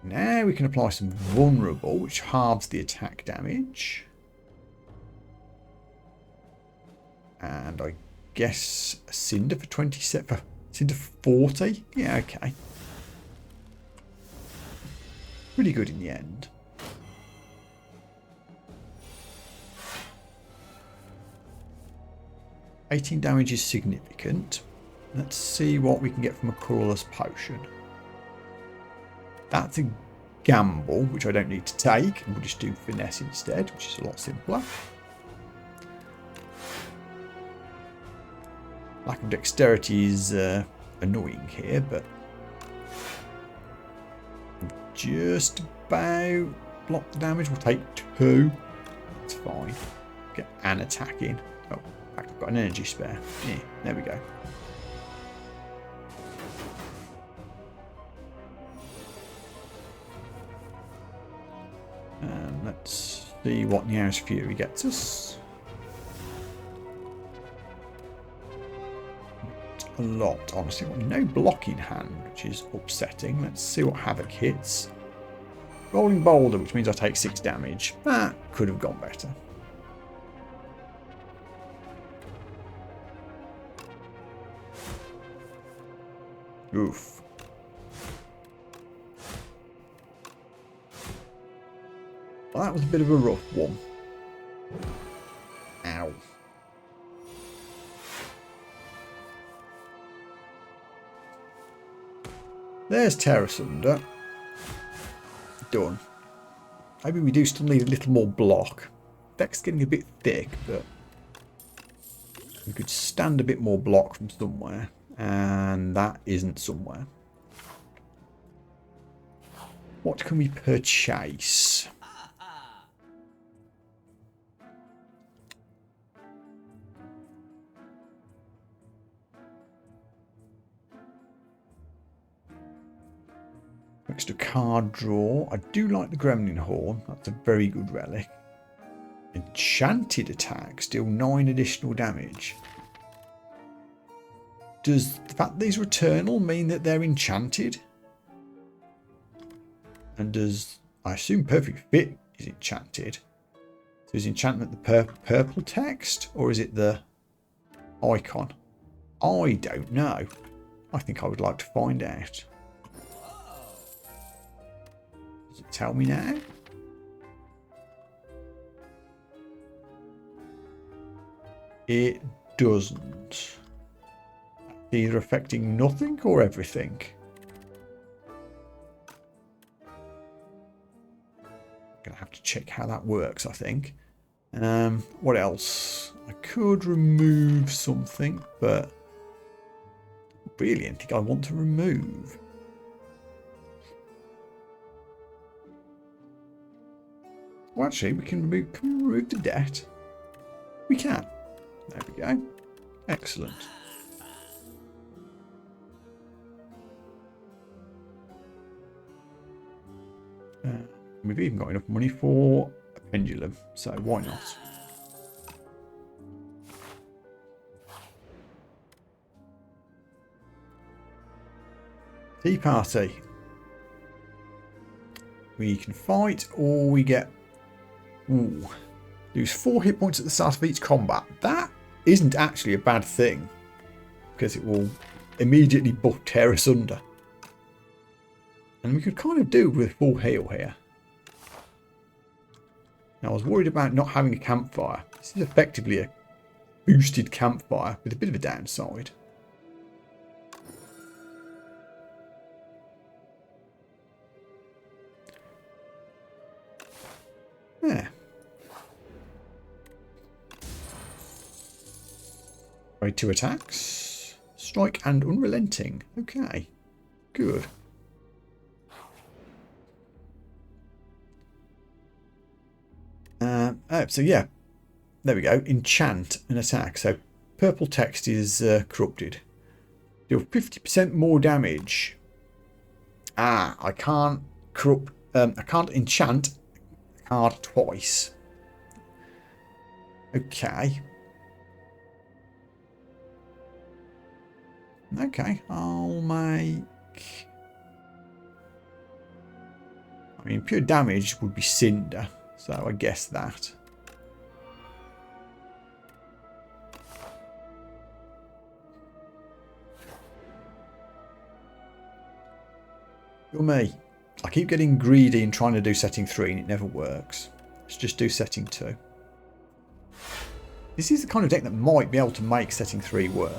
Now we can apply some Vulnerable, which halves the attack damage. And I guess a Cinder for 27. Cinder for 40? Yeah, okay. Pretty good in the end. $18 damage is significant. Let's see what we can get from a Crawler's Potion. That's a gamble, which I don't need to take. And we'll just do Finesse instead, which is a lot simpler. Lack of dexterity is annoying here, but just about block the damage. We'll take 2. That's fine. Get an attack in. Oh, I've got an energy spare. Yeah, there we go. And let's see what Niao's Fury gets us. A lot, honestly. No block in hand, which is upsetting. Let's see what Havoc hits. Rolling Boulder, which means I take 6 damage. That could have gone better. Oof. Well, that was a bit of a rough one. Ow. There's Terra Sunder. Done. Maybe we do still need a little more block. Deck's getting a bit thick, but we could stand a bit more block from somewhere. And that isn't somewhere. What can we purchase? Extra card draw. I do like the Gremlin Horn. That's a very good relic. Enchanted attacks deal 9 additional damage. Does the fact that these are eternal mean that they're enchanted? And does, I assume Perfect Fit is enchanted. So is enchantment the purple text, or is it the icon? I don't know. I think I would like to find out. Does it tell me now? It doesn't. Either affecting nothing or everything. Gonna have to check how that works, I think. What else? I could remove something, but really anything I want to remove. Well, actually, can we remove the debt? We can. There we go. Excellent. We've even got enough money for a pendulum, so why not? Tea party. We can fight, or we get... Ooh. Lose 4 hit points at the start of each combat. That isn't actually a bad thing, because it will immediately tear us under. And we could kind of do with full heal here. Now, I was worried about not having a campfire. This is effectively a boosted campfire with a bit of a downside. Yeah. Grade 2 attacks. Strike and unrelenting. Okay. Good. So yeah, there we go. Enchant an attack. So purple text is corrupted. Deal 50% more damage. I can't corrupt. I can't enchant a card twice. Okay. Okay, I'll make... I mean, pure damage would be Cinder, so I guess that. You're me. I keep getting greedy and trying to do setting 3 and it never works. Let's just do setting 2. This is the kind of deck that might be able to make setting 3 work.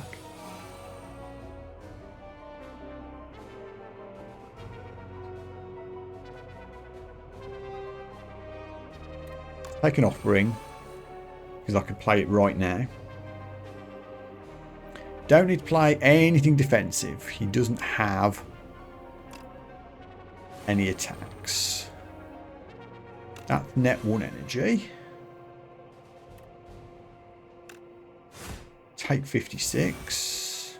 Take an offering, because I can play it right now. Don't need to play anything defensive. He doesn't have any attacks. That's net 1 energy. Take 56.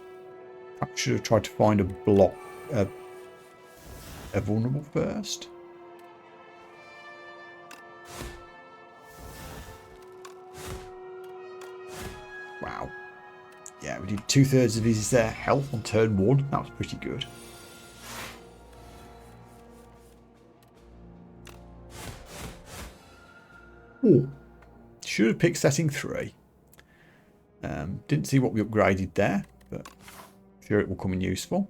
I should have tried to find a block, a vulnerable first. Wow. Yeah, we did 2/3 of his health on turn 1. That was pretty good. Ooh. Should have picked setting 3. Didn't see what we upgraded there, but I'm sure it will come in useful.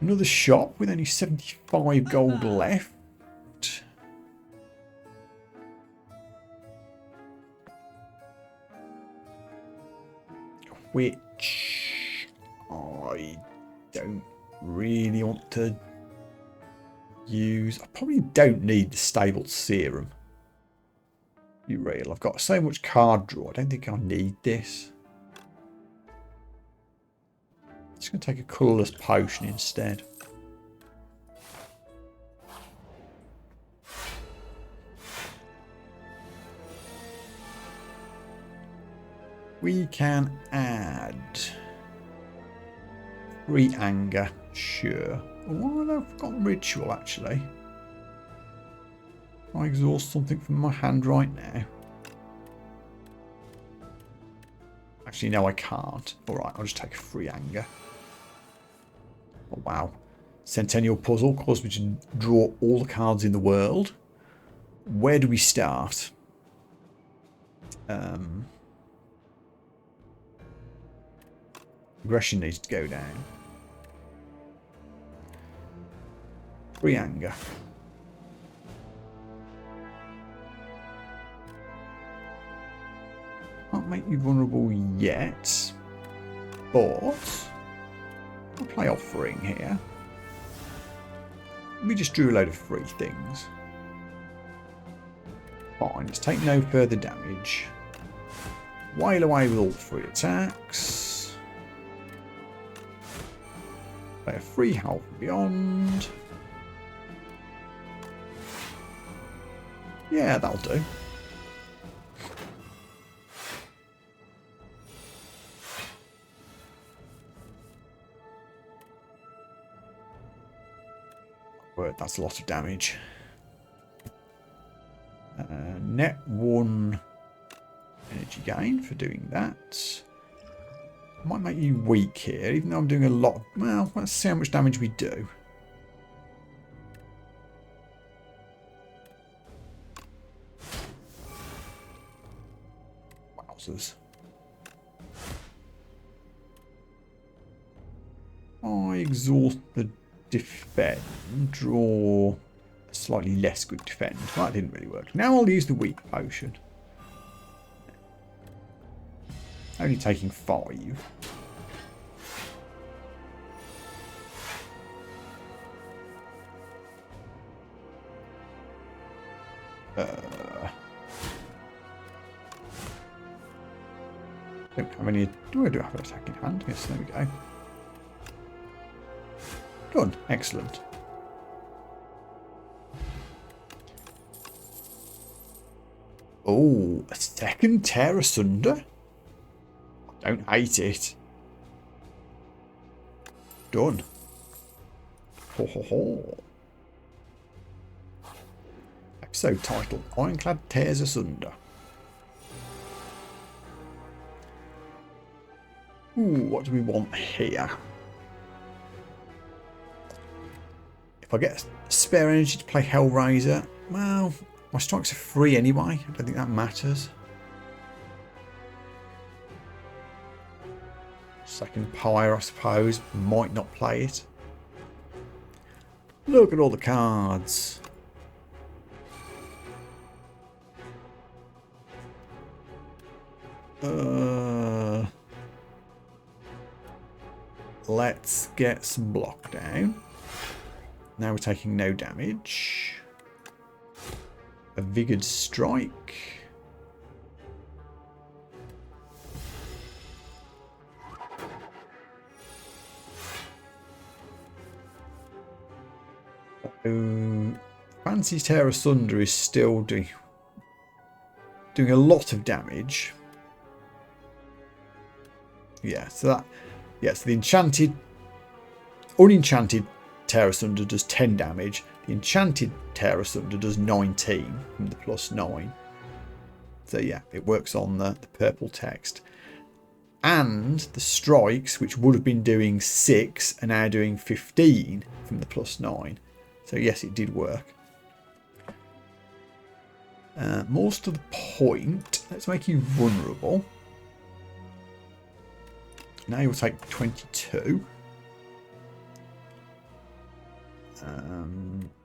Another shop with only 75 gold left. Which I don't really want to use. I probably don't need the stable serum. Be real, I've got so much card draw. I don't think I need this. Just going to take a colourless potion instead. We can add 3 anger, sure. Oh, I've got ritual actually. I exhaust something from my hand right now. Actually, no, I can't. Alright, I'll just take 3 anger. Oh, wow. Centennial Puzzle caused me to draw all the cards in the world. Where do we start? Aggression needs to go down. 3 anger. Can't make you vulnerable yet, but I'll play offering here. We just drew a load of free things. Fine, let's take no further damage. Wail away with all 3 attacks. Play a free health beyond. Yeah, that'll do. Word, that's a lot of damage. Net 1 energy gain for doing that. Might make you weak here, even though I'm doing a lot. Well, let's see how much damage we do. Wowzers. I exhaust the defend, draw a slightly less good defend. That didn't really work. Now I'll use the weak potion. Only taking 5. Don't have any. Do I have an attack in hand? Yes, there we go. Done. Excellent. Oh, a second tear asunder? Don't hate it. Done. Ho ho ho. Episode title: Ironclad tears asunder. Ooh, what do we want here? If I get spare energy to play Hellraiser, well, my strikes are free anyway. I don't think that matters. Second Pyre, I suppose. Might not play it. Look at all the cards. Let's get some block down. Now we're taking no damage. A Vigored Strike. Fancy Tear Asunder is still doing a lot of damage. Yeah, so the unenchanted Tear Asunder does 10 damage. The enchanted Tear Asunder does 19 from the +9. So yeah, it works on the purple text. And the strikes, which would have been doing 6, are now doing 15 from the +9. So yes, it did work. More to the point, let's make you vulnerable. Now you'll take 22.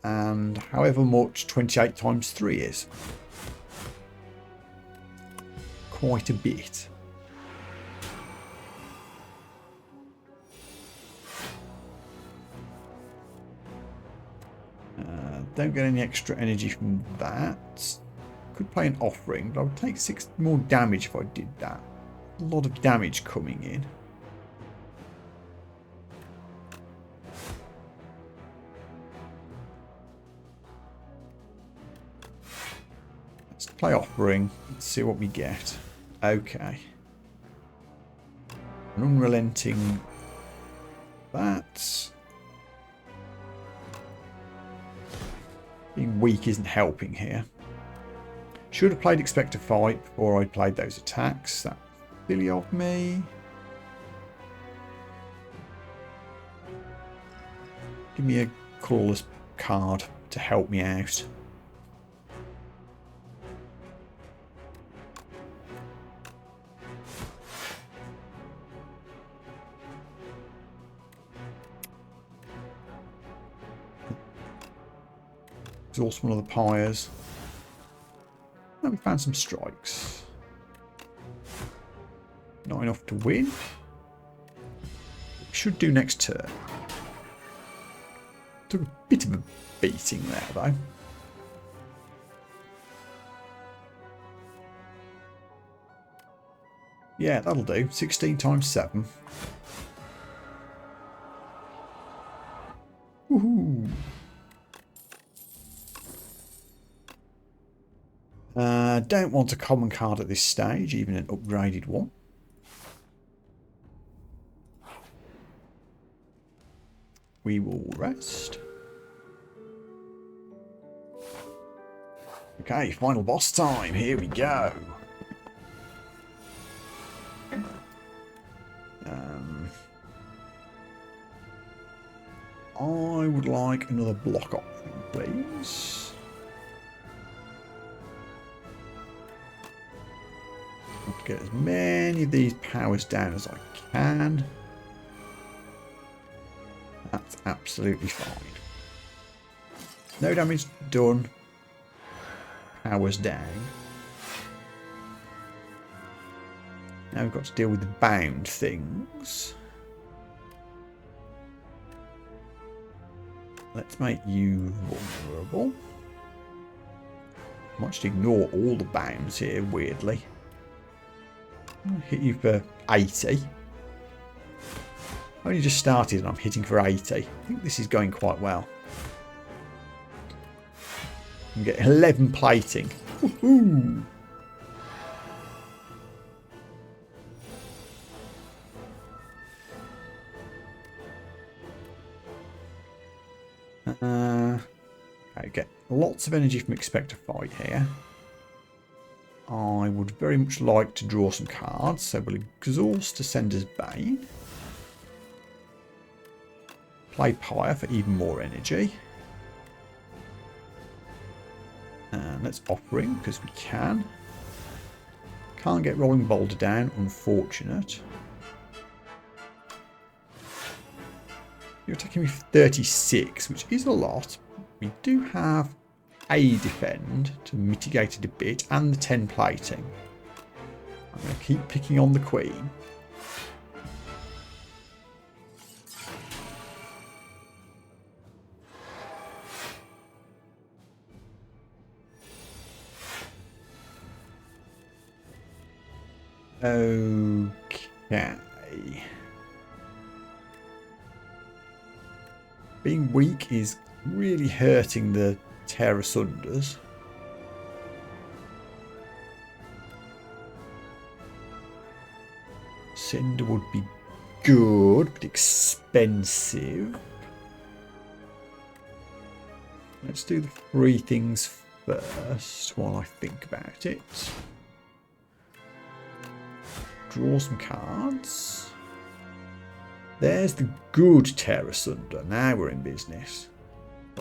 And however much 28 times 3 is. Quite a bit. Don't get any extra energy from that. Could play an offering, but I would take 6 more damage if I did that. A lot of damage coming in. Let's play offering. Let's see what we get. Okay. An unrelenting. That. Being weak isn't helping here. Should have played Expect to Fight before I played those attacks. That's silly of me. Give me a crawler's card to help me out. exhaust one of the pyres. And we found some strikes. Not enough to win. We should do next turn. Took a bit of a beating there, though. Yeah, that'll do. 16 times 7. Woohoo! Don't want a common card at this stage, even an upgraded one. We will rest. Okay, final boss time. Here we go. I would like another block option, please. I'll get as many of these powers down as I can. That's absolutely fine. No damage done. Powers down. Now we've got to deal with the bound things. Let's make you vulnerable. I might just ignore all the bounds here, weirdly. I'll hit you for 80. I only just started and I'm hitting for 80. I think this is going quite well. I'm getting 11 plating. Woohoo! Okay, get lots of energy from Expect a Fight here. I would very much like to draw some cards, so we'll exhaust Ascender's Bane. Play Pyre for even more energy. And let's Offering, because we can. Can't get Rolling Boulder down, unfortunate. You're attacking me for 36, which is a lot. We do have a defend to mitigate it a bit, and the 10 plating. I'm going to keep picking on the Queen. Okay. Being weak is really hurting the Tear Asunders. Cinder would be good, but expensive. Let's do the 3 things first while I think about it. Draw some cards. There's the good Tear Asunder. Now we're in business.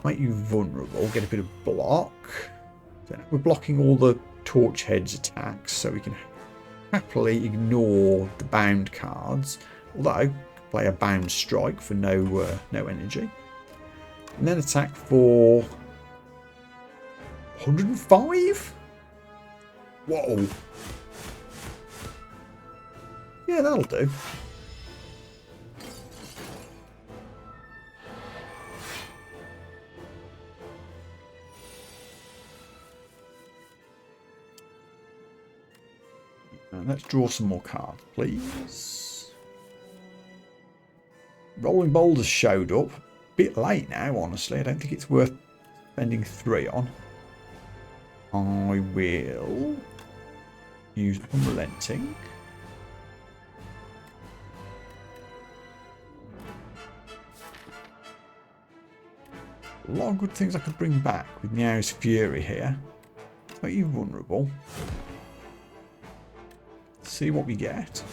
Make you vulnerable. Get a bit of block. Then we're blocking all the Torch Head's attacks, so we can happily ignore the bound cards. Although, play a bound strike for no energy. And then attack for 105? Whoa. Yeah, that'll do. And let's draw some more cards, please. Rolling Boulders showed up. Bit late now, honestly. I don't think it's worth spending 3 on. I will use Unrelenting. A lot of good things I could bring back with Meow's Fury here. Make you vulnerable. See what we get.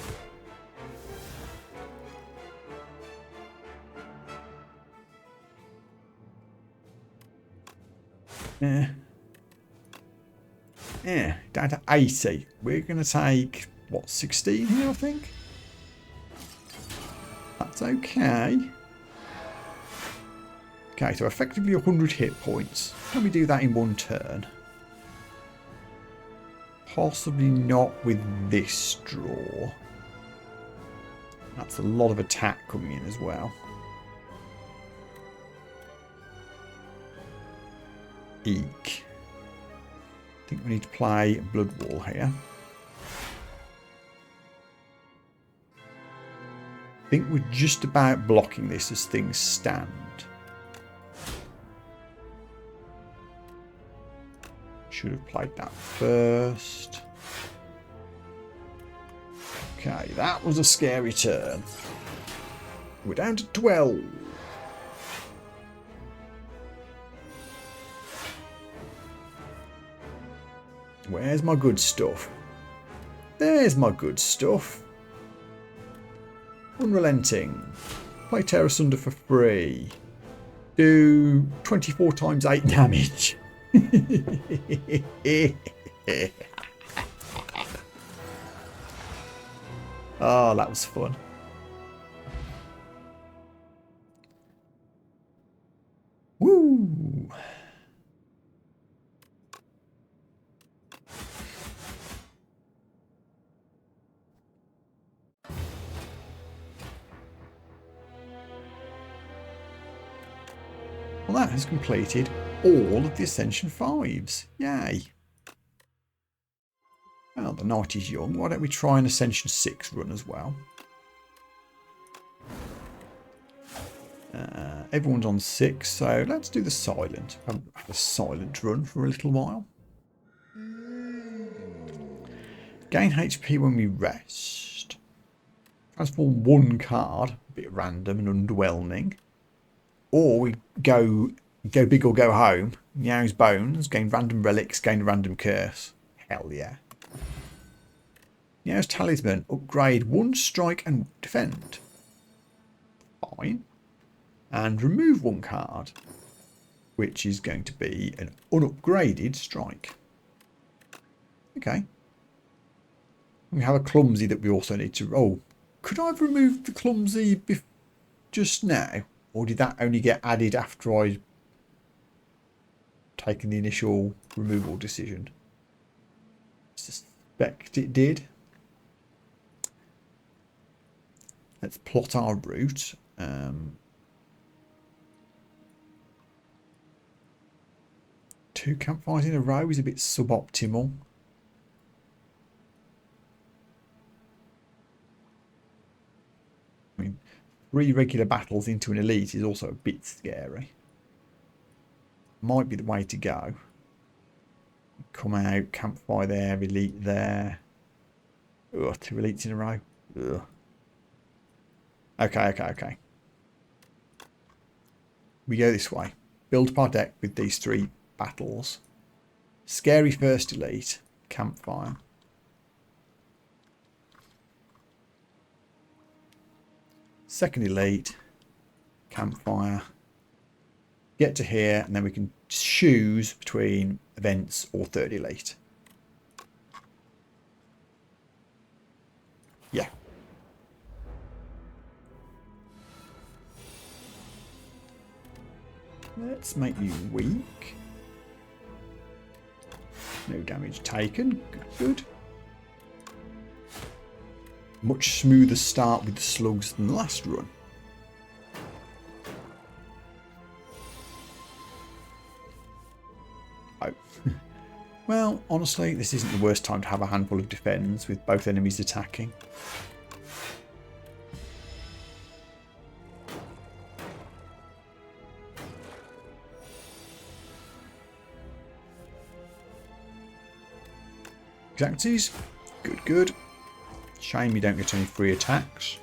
Yeah, down to 80. We're going to take, what, 16 here, I think? That's okay. Okay, so effectively 100 hit points. Can we do that in one turn? Possibly not with this draw. That's a lot of attack coming in as well. Eek. I think we need to play Blood Wall here. I think we're just about blocking this as things stand. Should have played that first. Okay, that was a scary turn. We're down to 12. Where's my good stuff? There's my good stuff. Unrelenting. Play Tear Asunder for free. Do 24 times 8 damage. Oh, that was fun. Woo! Well, that has completed all of the Ascension 5s. Yay! Well, the night is young. Why don't we try an Ascension 6 run as well? Everyone's on 6, so let's do the silent. Have a silent run for a little while. Gain HP when we rest. Transform one card, a bit random and underwhelming. Or we go big or go home. Meow's Bones, gain random relics, gain a random curse. Hell yeah. Meow's Talisman, upgrade 1 strike and defend. Fine. And remove 1 card, which is going to be an unupgraded strike. Okay. We have a clumsy that we also need to... Oh, could I have removed the clumsy just now? Or did that only get added after I'd taken the initial removal decision? I suspect it did. Let's plot our route. 2 campfires in a row is a bit suboptimal. I mean, 3 regular battles into an elite is also a bit scary. Might be the way to go. Come out, campfire there, elite there. Ugh, 2 elites in a row. Ugh. Okay. We go this way. Build up our deck with these 3 battles. Scary first elite. Campfire. Second elite. Campfire. Get to here and then we can choose between events or third elite. Yeah. Let's make you weak. No damage taken. Good. Much smoother start with the slugs than the last run. Oh. Well, honestly, this isn't the worst time to have a handful of defends with both enemies attacking. Exacties. Good. Shame you don't get any free attacks.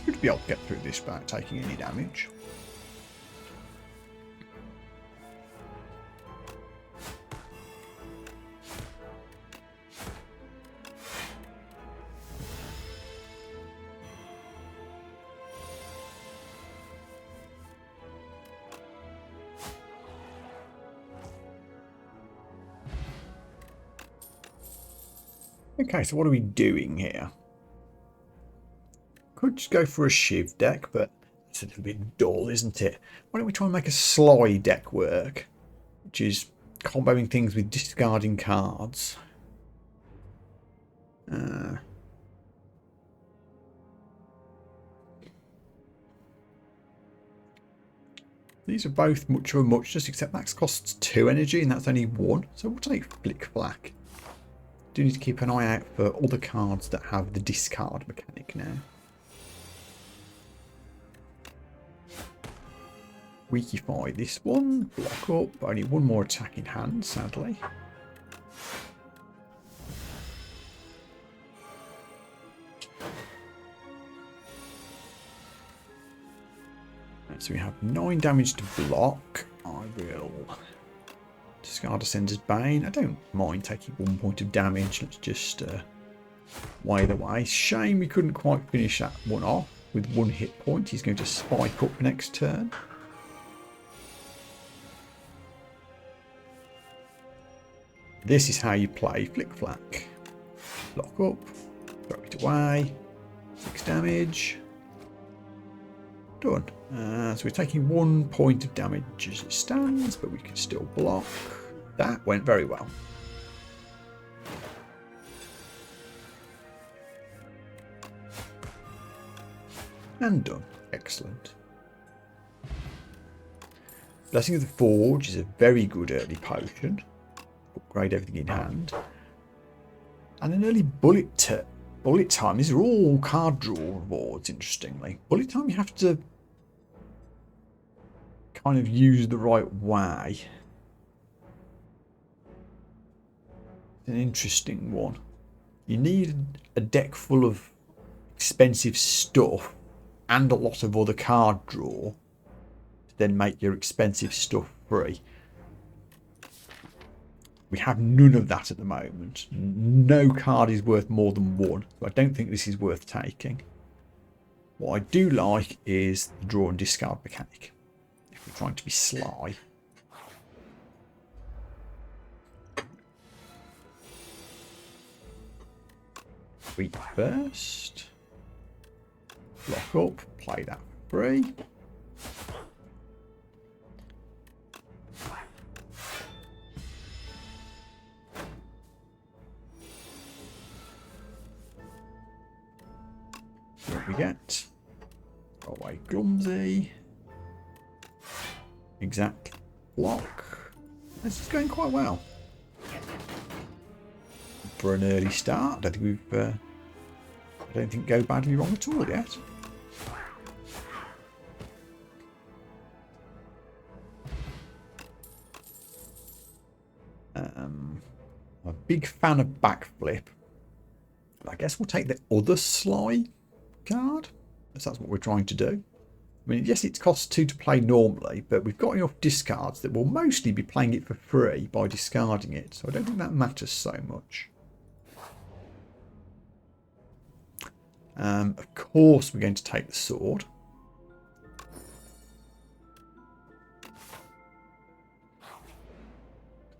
Should be able to get through this without taking any damage. Okay, so what are we doing here? Could just go for a Shiv deck, but it's a little bit dull, isn't it? Why don't we try and make a Sly deck work, which is comboing things with discarding cards. These are both much of a muchness, except that costs 2 energy and that's only 1. So we'll take Flick Black. Do need to keep an eye out for other cards that have the discard mechanic now. Weakify this one, block up, only 1 more attack in hand, sadly. So we have 9 damage to block. I will discard Ascender's Bane. I don't mind taking 1 point of damage. Let's just wave away. Shame we couldn't quite finish that one off with 1 hit point. He's going to spike up next turn. This is how you play Flick Flack. Block up, throw it away, 6 damage. Done. So we're taking 1 point of damage as it stands, but we can still block. That went very well. And done. Excellent. Blessing of the Forge is a very good early potion. Upgrade everything in hand. And an early bullet time. These are all card draw rewards, interestingly. Bullet time you have to kind of use the right way. It's an interesting one. You need a deck full of expensive stuff and a lot of other card draw to then make your expensive stuff free. We have none of that at the moment. No card is worth more than 1, so I don't think this is worth taking. What I do like is the draw and discard mechanic. If we're trying to be sly. Weak first. Block up, play that free. What we get? Go away, Glumsy. Exact block. This is going quite well for an early start. I don't think we've. I don't think go badly wrong at all yet. I'm a big fan of backflip. I guess we'll take the other Sly card, if that's what we're trying to do. I mean, yes, it costs 2 to play normally, but we've got enough discards that we'll mostly be playing it for free by discarding it, so I don't think that matters so much. Of course, we're going to take the sword.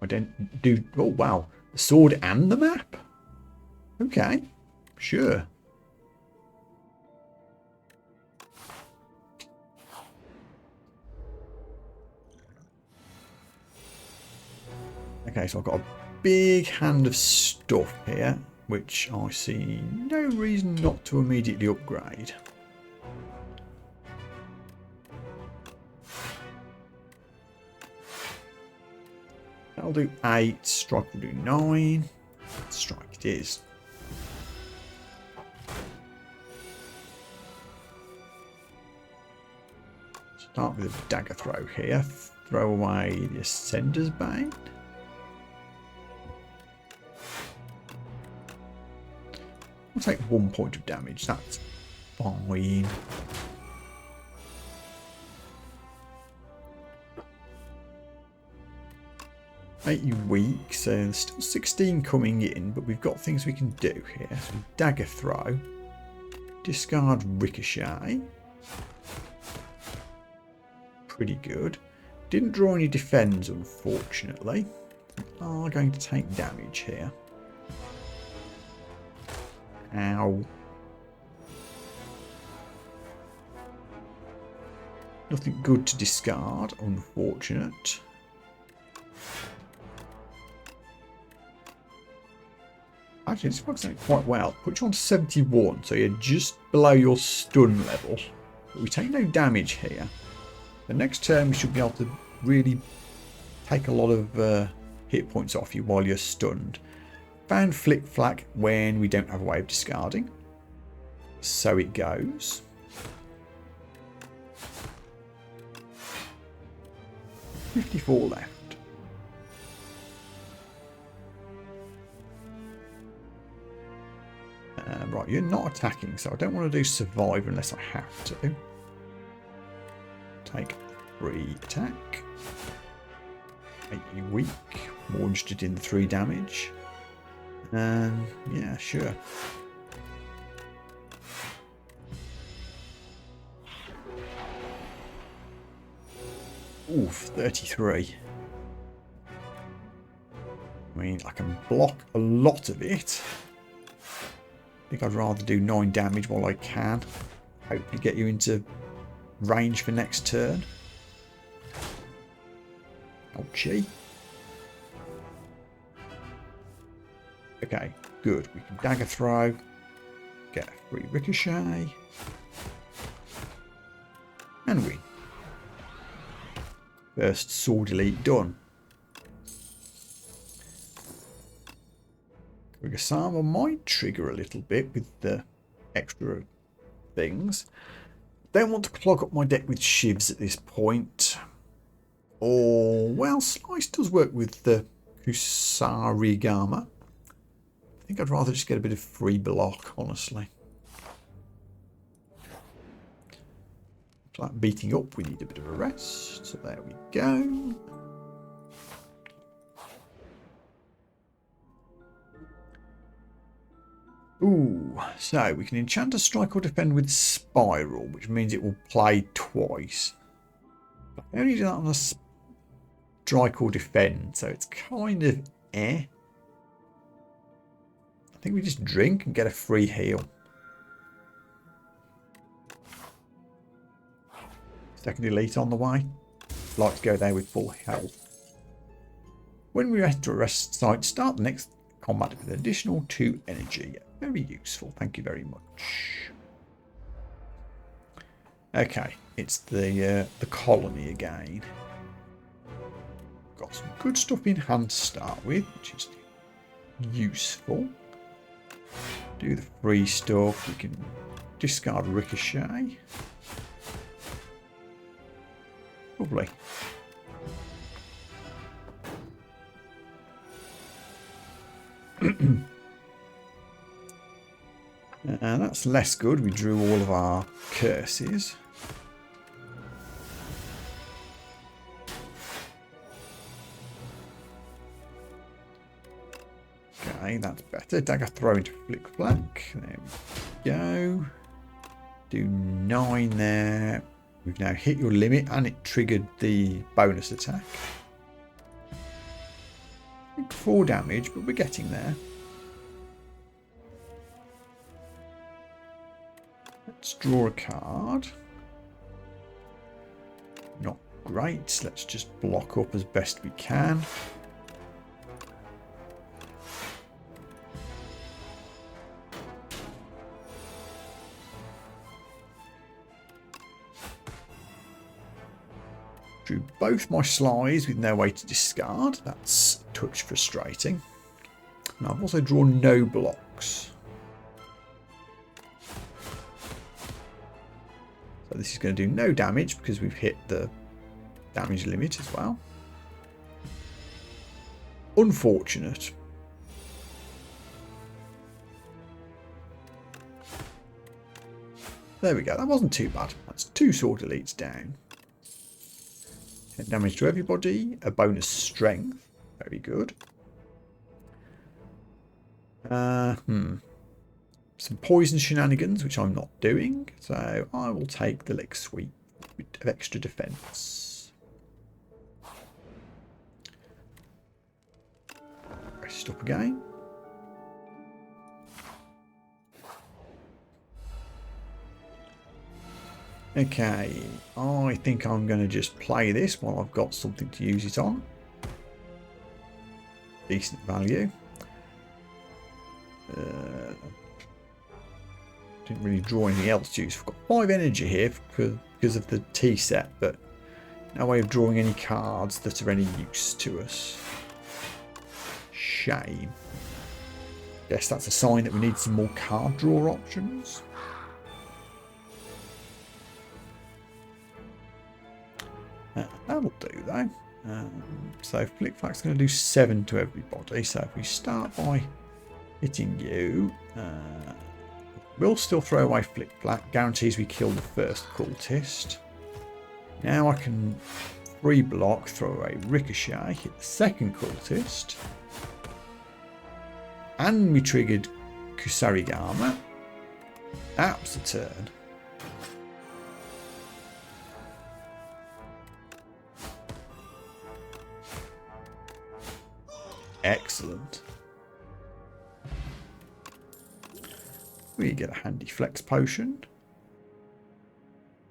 I don't do... Oh, wow. The sword and the map? Okay, sure. Okay, so I've got a big hand of stuff here, which I see no reason not to immediately upgrade. That'll do 8, strike will do 9. Strike it is. Start with a dagger throw here. Throw away the Ascender's Bane. We'll take 1 point of damage, that's fine. Make you weak, so there's still 16 coming in, but we've got things we can do here. So dagger throw, discard ricochet. Pretty good. Didn't draw any defends, unfortunately. We are going to take damage here. Ow. Nothing good to discard, unfortunate. Actually, this works out quite well. Put you on 71, so you're just below your stun level. But we take no damage here. The next turn we should be able to really take a lot of hit points off you while you're stunned. Ban Flick Flack when we don't have a way of discarding. So it goes. $54 left. Right, you're not attacking, so I don't want to do survive unless I have to. Take 3 attack. Make you weak. More interested in the 3 damage. And yeah, sure. Oof, 33. I mean, I can block a lot of it. I think I'd rather do 9 damage while I can. Hopefully get you into range for next turn. Ouchie. Okay, good. We can dagger throw. Get a free ricochet. And win. First sword elite done. Sama might trigger a little bit with the extra things. Don't want to clog up my deck with shivs at this point. Or, well, Slice does work with the Kusarigama. I think I'd rather just get a bit of free block, honestly. It's like beating up, we need a bit of a rest. So there we go. Ooh, so we can enchant a strike or defend with Spiral, which means it will play twice. But I only do that on a strike or defend, so it's kind of eh. I think we just drink and get a free heal. Second elite on the way. Like to go there with full health. When we enter a rest site, start the next combat with an additional 2 energy. Very useful, thank you very much. Okay, it's the colony again. Got some good stuff in hand to start with, which is useful. Do the free stuff. We can discard ricochet. Lovely. And that's less good. We drew all of our curses. Okay, that's better. Dagger throw into Flick Flack. There we go. Do 9 there. We've now hit your limit and it triggered the bonus attack. 4 damage, but we're getting there. Let's draw a card. Not great. Let's just block up as best we can. Drew both my slides with no way to discard. That's a touch frustrating. And I've also drawn no blocks. So this is going to do no damage because we've hit the damage limit as well. Unfortunate. There we go. That wasn't too bad. That's 2 sword elites down. 10 damage to everybody. A bonus strength. Very good. Some poison shenanigans, which I'm not doing. So I will take the lick sweep of extra defense. Rest up again. Okay, I think I'm going to just play this while I've got something to use it on. Decent value. Didn't really draw anything else to use. I've got 5 energy here because of the tea set, but no way of drawing any cards that are any use to us. Shame. Guess that's a sign that we need some more card draw options. That'll do though. So Flick Flack's going to do 7 to everybody. So if we start by hitting you, we'll still throw away Flick Flack. Guarantees we kill the first cultist. Now I can free block, throw away Ricochet, hit the second cultist. And we triggered Kusarigama. That was a turn. Excellent. We get a handy flex potion.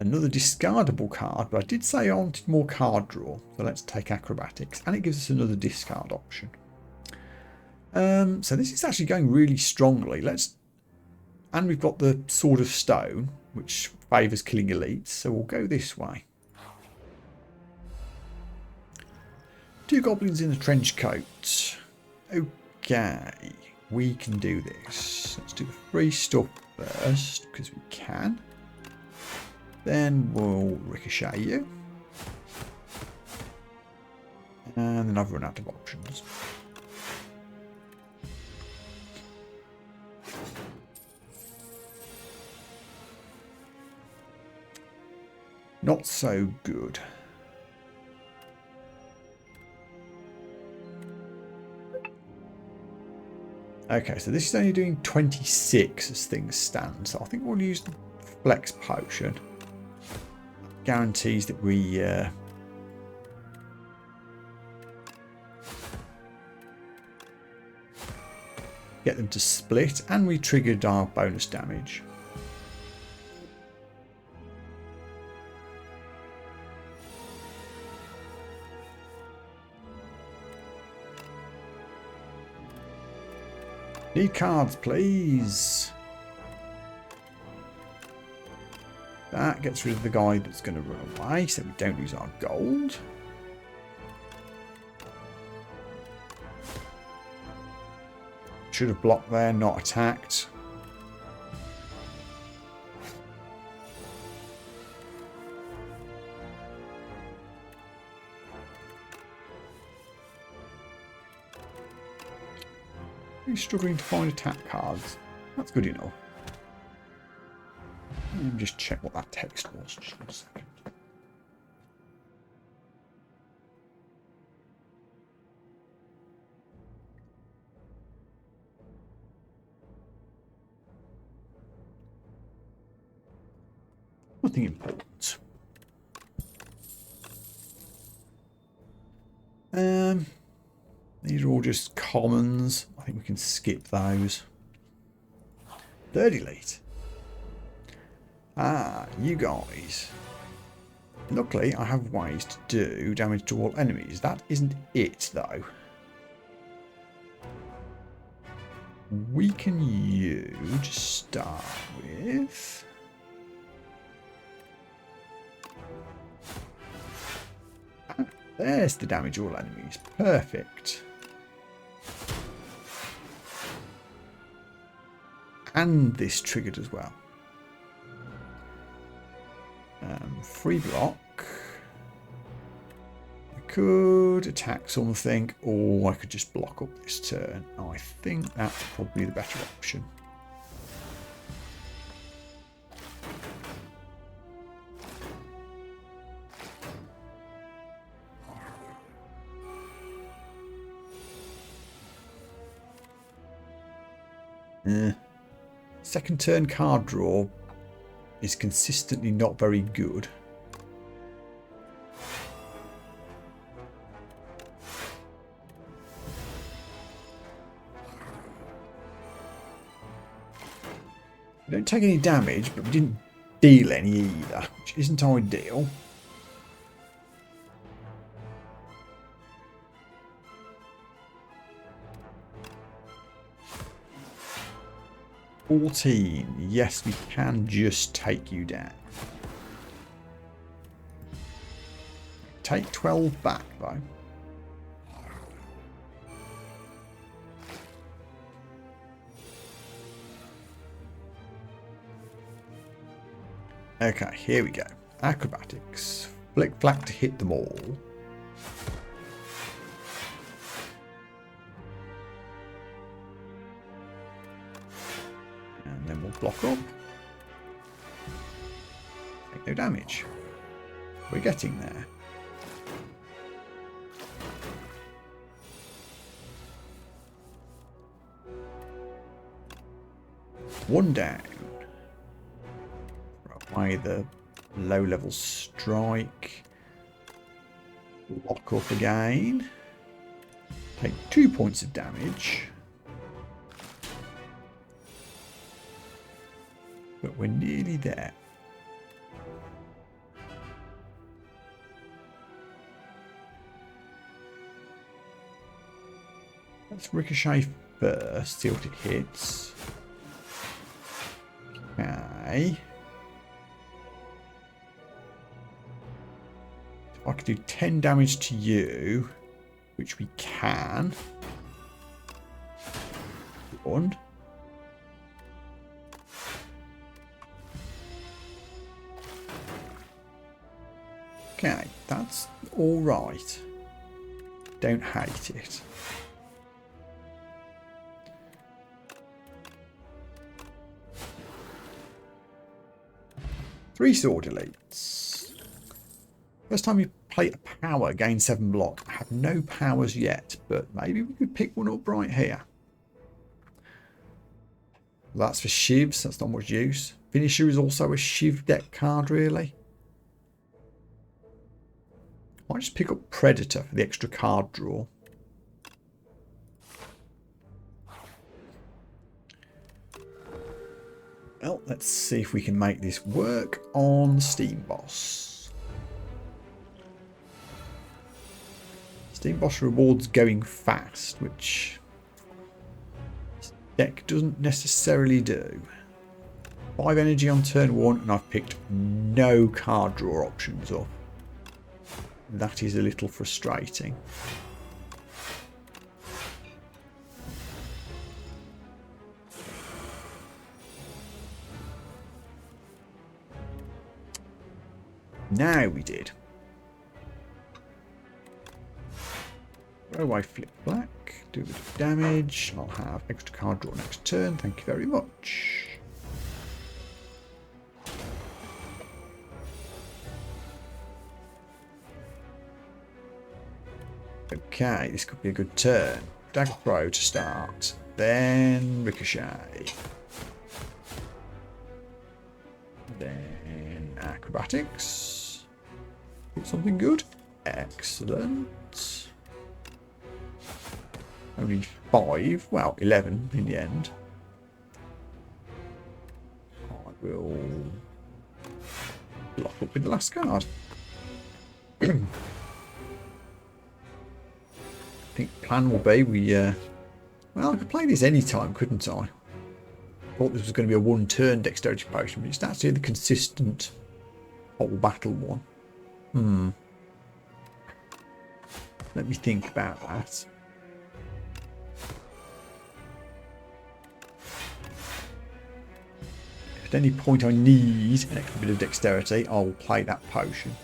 Another discardable card, but I did say I wanted more card draw. So let's take acrobatics. And it gives us another discard option. So this is actually going really strongly. And we've got the Sword of Stone, which favours killing elites. So we'll go this way. 2 goblins in a trench coat. Okay, we can do this. Let's do the free stuff first, because we can. Then we'll ricochet you. And then I've run out of options. Not so good. Okay, so this is only doing 26 as things stand. So I think we'll use the flex potion. Guarantees that we get them to split, and we triggered our bonus damage. Need cards, please. That gets rid of the guy that's going to run away, so we don't lose our gold. Should have blocked there, not attacked. He's struggling to find attack cards. That's good enough. Let me just check what that text was. Just 1 second. Nothing important. These are all just commons. I think we can skip those. 3rd elite. Ah, you guys. Luckily, I have ways to do damage to all enemies. That isn't it, though. We can use, to start with, there's the damage all enemies. Perfect. And this triggered as well. Free block. I could attack something, or I could just block up this turn. I think that's probably the better option. Second turn card draw is consistently not very good. We don't take any damage, but we didn't deal any either, which isn't ideal. Yes, we can just take you down. Take 12 back, though. Okay, here we go. Acrobatics. Flick flack to hit them all. And then we'll block up. Take no damage. We're getting there. One down. Throw away the low level strike. Lock up again. Take 2 points of damage. But we're nearly there. Let's ricochet first, see what it hits. Okay. If I could do 10 damage to you, which we can. One. Okay, that's all right. Don't hate it. Three sword elites. First time you play a power, gain 7 block. I have no powers yet, but maybe we could pick one up right here. That's for shivs, that's not much use. Finisher is also a shiv deck card, really. Might just pick up Predator for the extra card draw. Well, let's see if we can make this work on Steam Boss. Steam Boss rewards going fast, which this deck doesn't necessarily do. 5 energy on turn 1, and I've picked no card draw options up. That is a little frustrating. Now we did. Throw away flip black, do a bit of damage. I'll have extra card draw next turn. Thank you very much. Okay, this could be a good turn. Dagger throw to start, then ricochet, then acrobatics. Get something good. Excellent. Only 5, well, 11 in the end. I will block up with the last card. I think the plan will be well, I could play this anytime, couldn't I? Thought this was going to be a 1-turn dexterity potion, but it's actually the consistent whole battle one. Let me think about that. If at any point I need an extra bit of dexterity, I'll play that potion.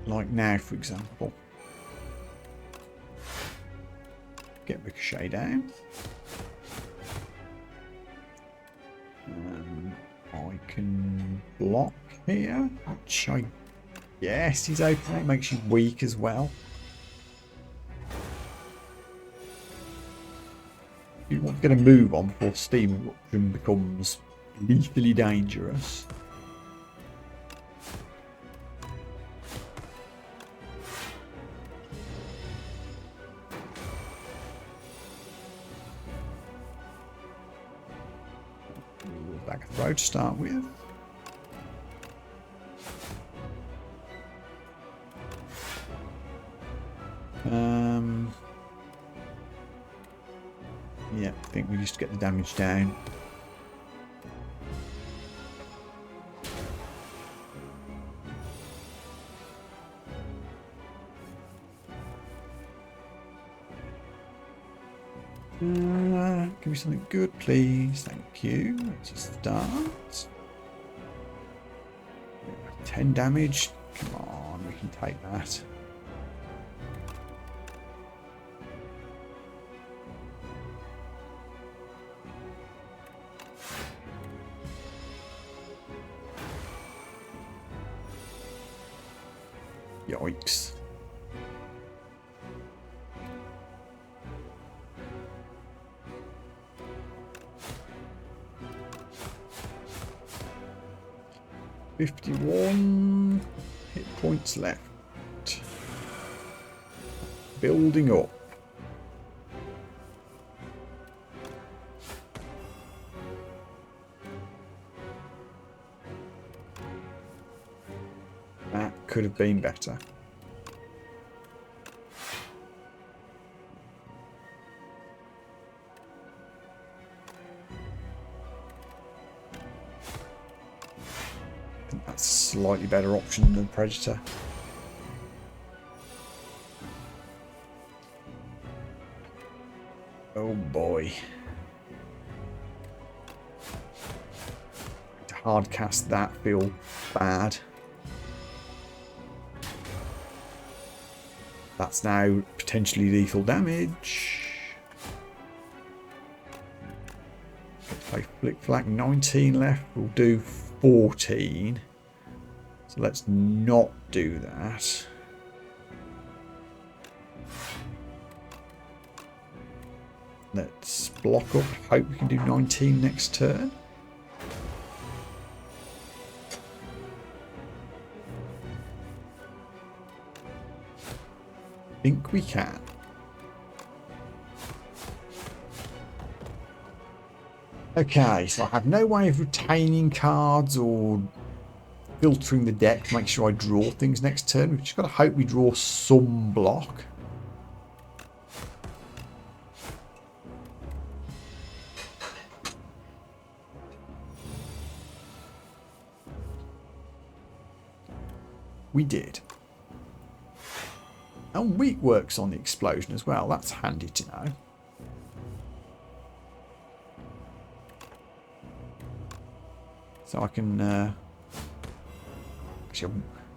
Like now, for example. Get ricochet down. I can block here, which I guess is okay. It makes you weak as well. You want to get a move on before Steam Eruption becomes lethally dangerous. Dagger throw to start with. Yeah, I think we just get the damage down. Give me something good, please. Thank you. Let's just start. 10 damage. Come on, we can take that. Yikes. $51 hit points left. Building up. That could have been better. I think that's a slightly better option than Predator. Oh boy. To hard cast that, feel bad. That's now potentially lethal damage. Play Flick Flack, 19 left. We'll do 14. So let's not do that. Let's block up. Hope we can do 19 next turn. Think we can. Okay, so I have no way of retaining cards or filtering the deck to make sure I draw things next turn. We've just got to hope we draw some block. We did. And weak works on the explosion as well. That's handy to know. So I can... actually,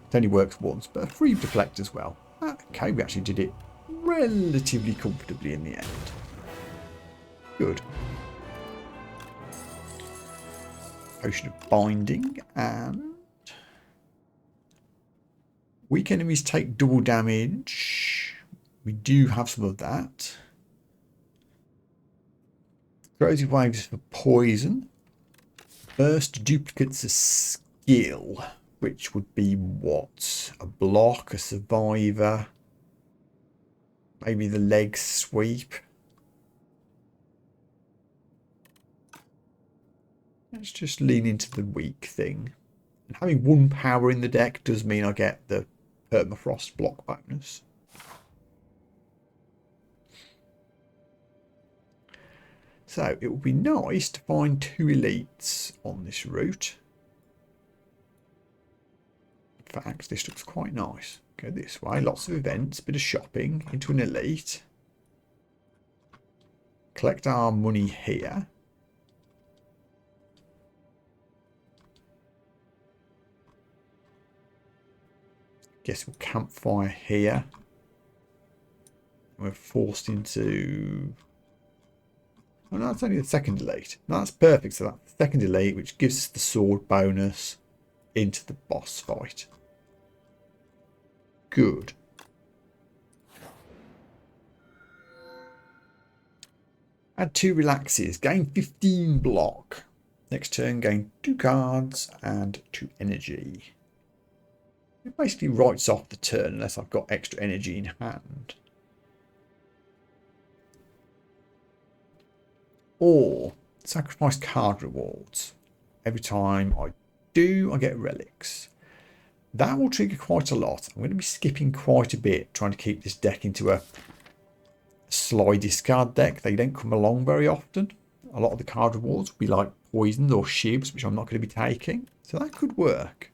it only works once, but a free deflect as well. Okay, we actually did it relatively comfortably in the end. Good. Potion of Binding and... weak enemies take double damage. We do have some of that. Corrosive Waves for poison. Burst duplicates a skill, which would be what? A block, a survivor, maybe the leg sweep. Let's just lean into the weak thing. And having 1 power in the deck does mean I get the permafrost block bonus. So it would be nice to find 2 elites on this route. In fact, this looks quite nice. Go this way, lots of events, bit of shopping, into an elite. Collect our money here. Guess we'll campfire here. We're forced into... oh no, that's only the second elite. No, that's perfect. So that's the second elite, which gives us the sword bonus into the boss fight. Good. Add 2 relaxes. Gain 15 block. Next turn, gain 2 cards and 2 energy. It basically writes off the turn unless I've got extra energy in hand. Or sacrifice card rewards. every time I do, I get relics. That will trigger quite a lot. I'm going to be skipping quite a bit, trying to keep this deck into a slide discard deck. They don't come along very often. A lot of the card rewards will be like poisons or shivs, which I'm not going to be taking. So that could work.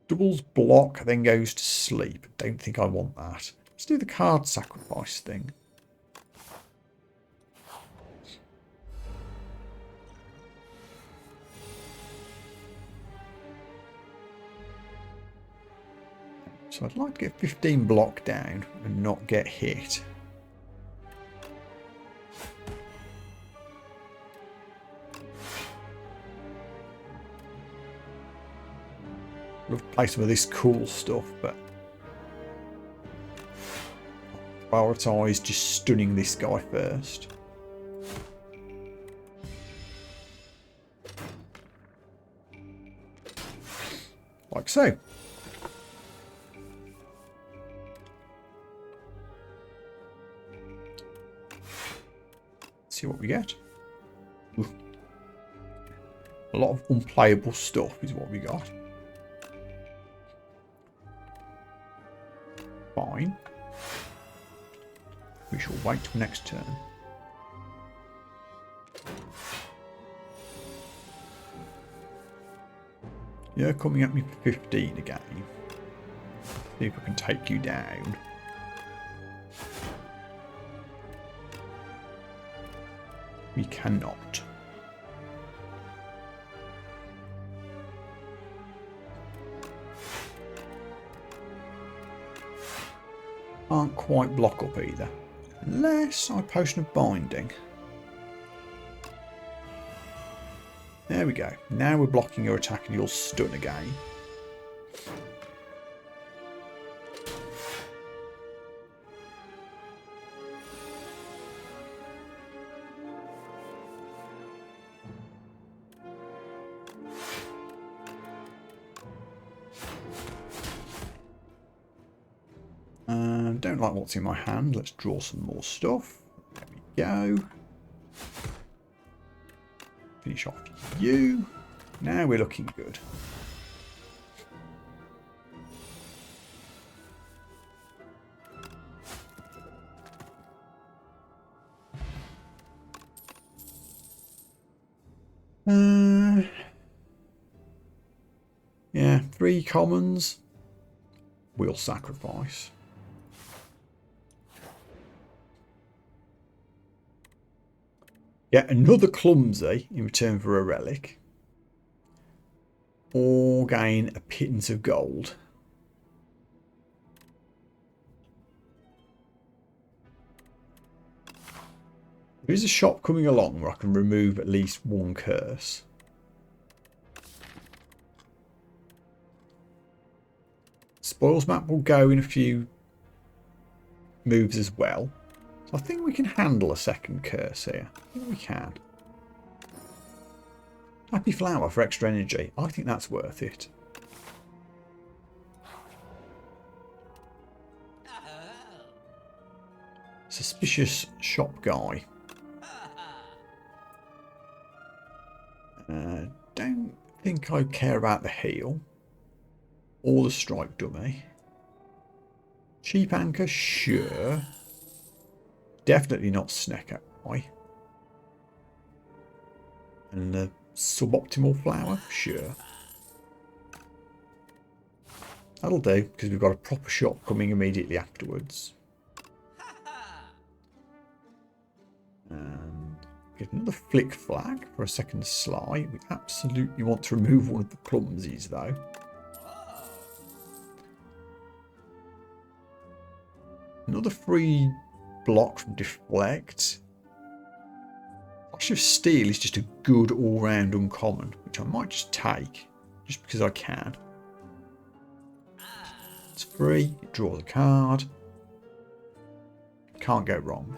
Doubles block, then goes to sleep. Don't think I want that. Let's do the card sacrifice thing. So I'd like to get 15 block down and not get hit. Love to play some of this cool stuff, but prioritise just stunning this guy first. Like so. See what we get. Ooh. A lot of unplayable stuff is what we got. Fine. We shall wait till next turn. You're coming at me for 15 again. See if I can take you down. We cannot. Can't quite block up either. Unless I Potion of Binding. There we go. Now we're blocking your attack and you'll stun again. Don't like what's in my hand. Let's draw some more stuff. There we go. Finish off you. Now we're looking good. Yeah, 3 commons. We'll sacrifice. Get another clumsy in return for a relic. Or gain a pittance of gold. There is a shop coming along where I can remove at least 1 curse. Spoils map will go in a few moves as well. So I think we can handle a second curse here. I think we can. Happy Flower for extra energy. I think that's worth it. Suspicious shop guy. Don't think I care about the heal. Or the strike dummy. Cheap anchor, sure. Definitely not Snecker Eye. And the suboptimal flower, sure. That'll do, because we've got a proper shot coming immediately afterwards. And get another flick flag for a second sly. We absolutely want to remove one of the clumsies though. Another free block from deflect. Flash of Steel is just a good all-round uncommon, which I might just take, just because I can. It's free, it draws a card. Can't go wrong.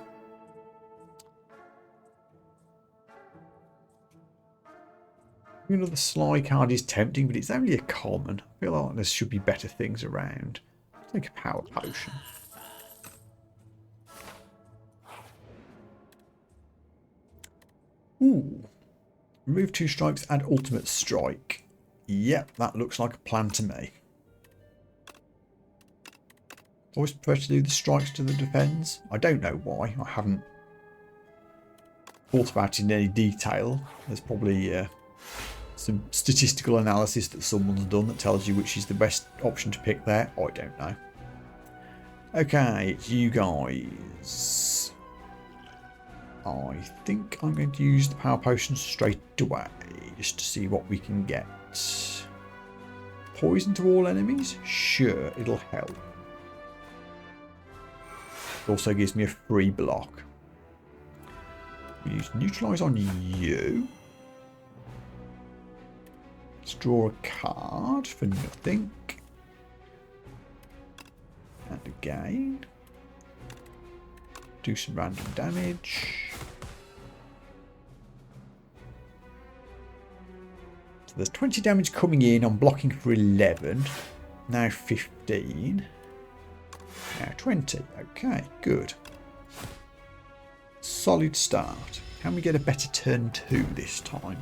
Another Sly card is tempting, but it's only a common. I feel like there should be better things around. I'll take a Power Potion. Ooh, Remove 2 strikes, add ultimate strike. Yep, that looks like a plan to me. Always prefer to do the strikes to the defence. I don't know why. I haven't thought about it in any detail. There's probably some statistical analysis that someone's done that tells you which is the best option to pick there. I don't know. Okay, it's you guys. I think I'm going to use the power potion straight away just to see what we can get. Poison to all enemies? Sure, it'll help. It also gives me a free block. We use neutralise on you. Let's draw a card for nothing. And again. Do some random damage. So there's 20 damage coming in. I'm blocking for 11. Now 15. Now 20. Okay, good. Solid start. Can we get a better turn 2 this time?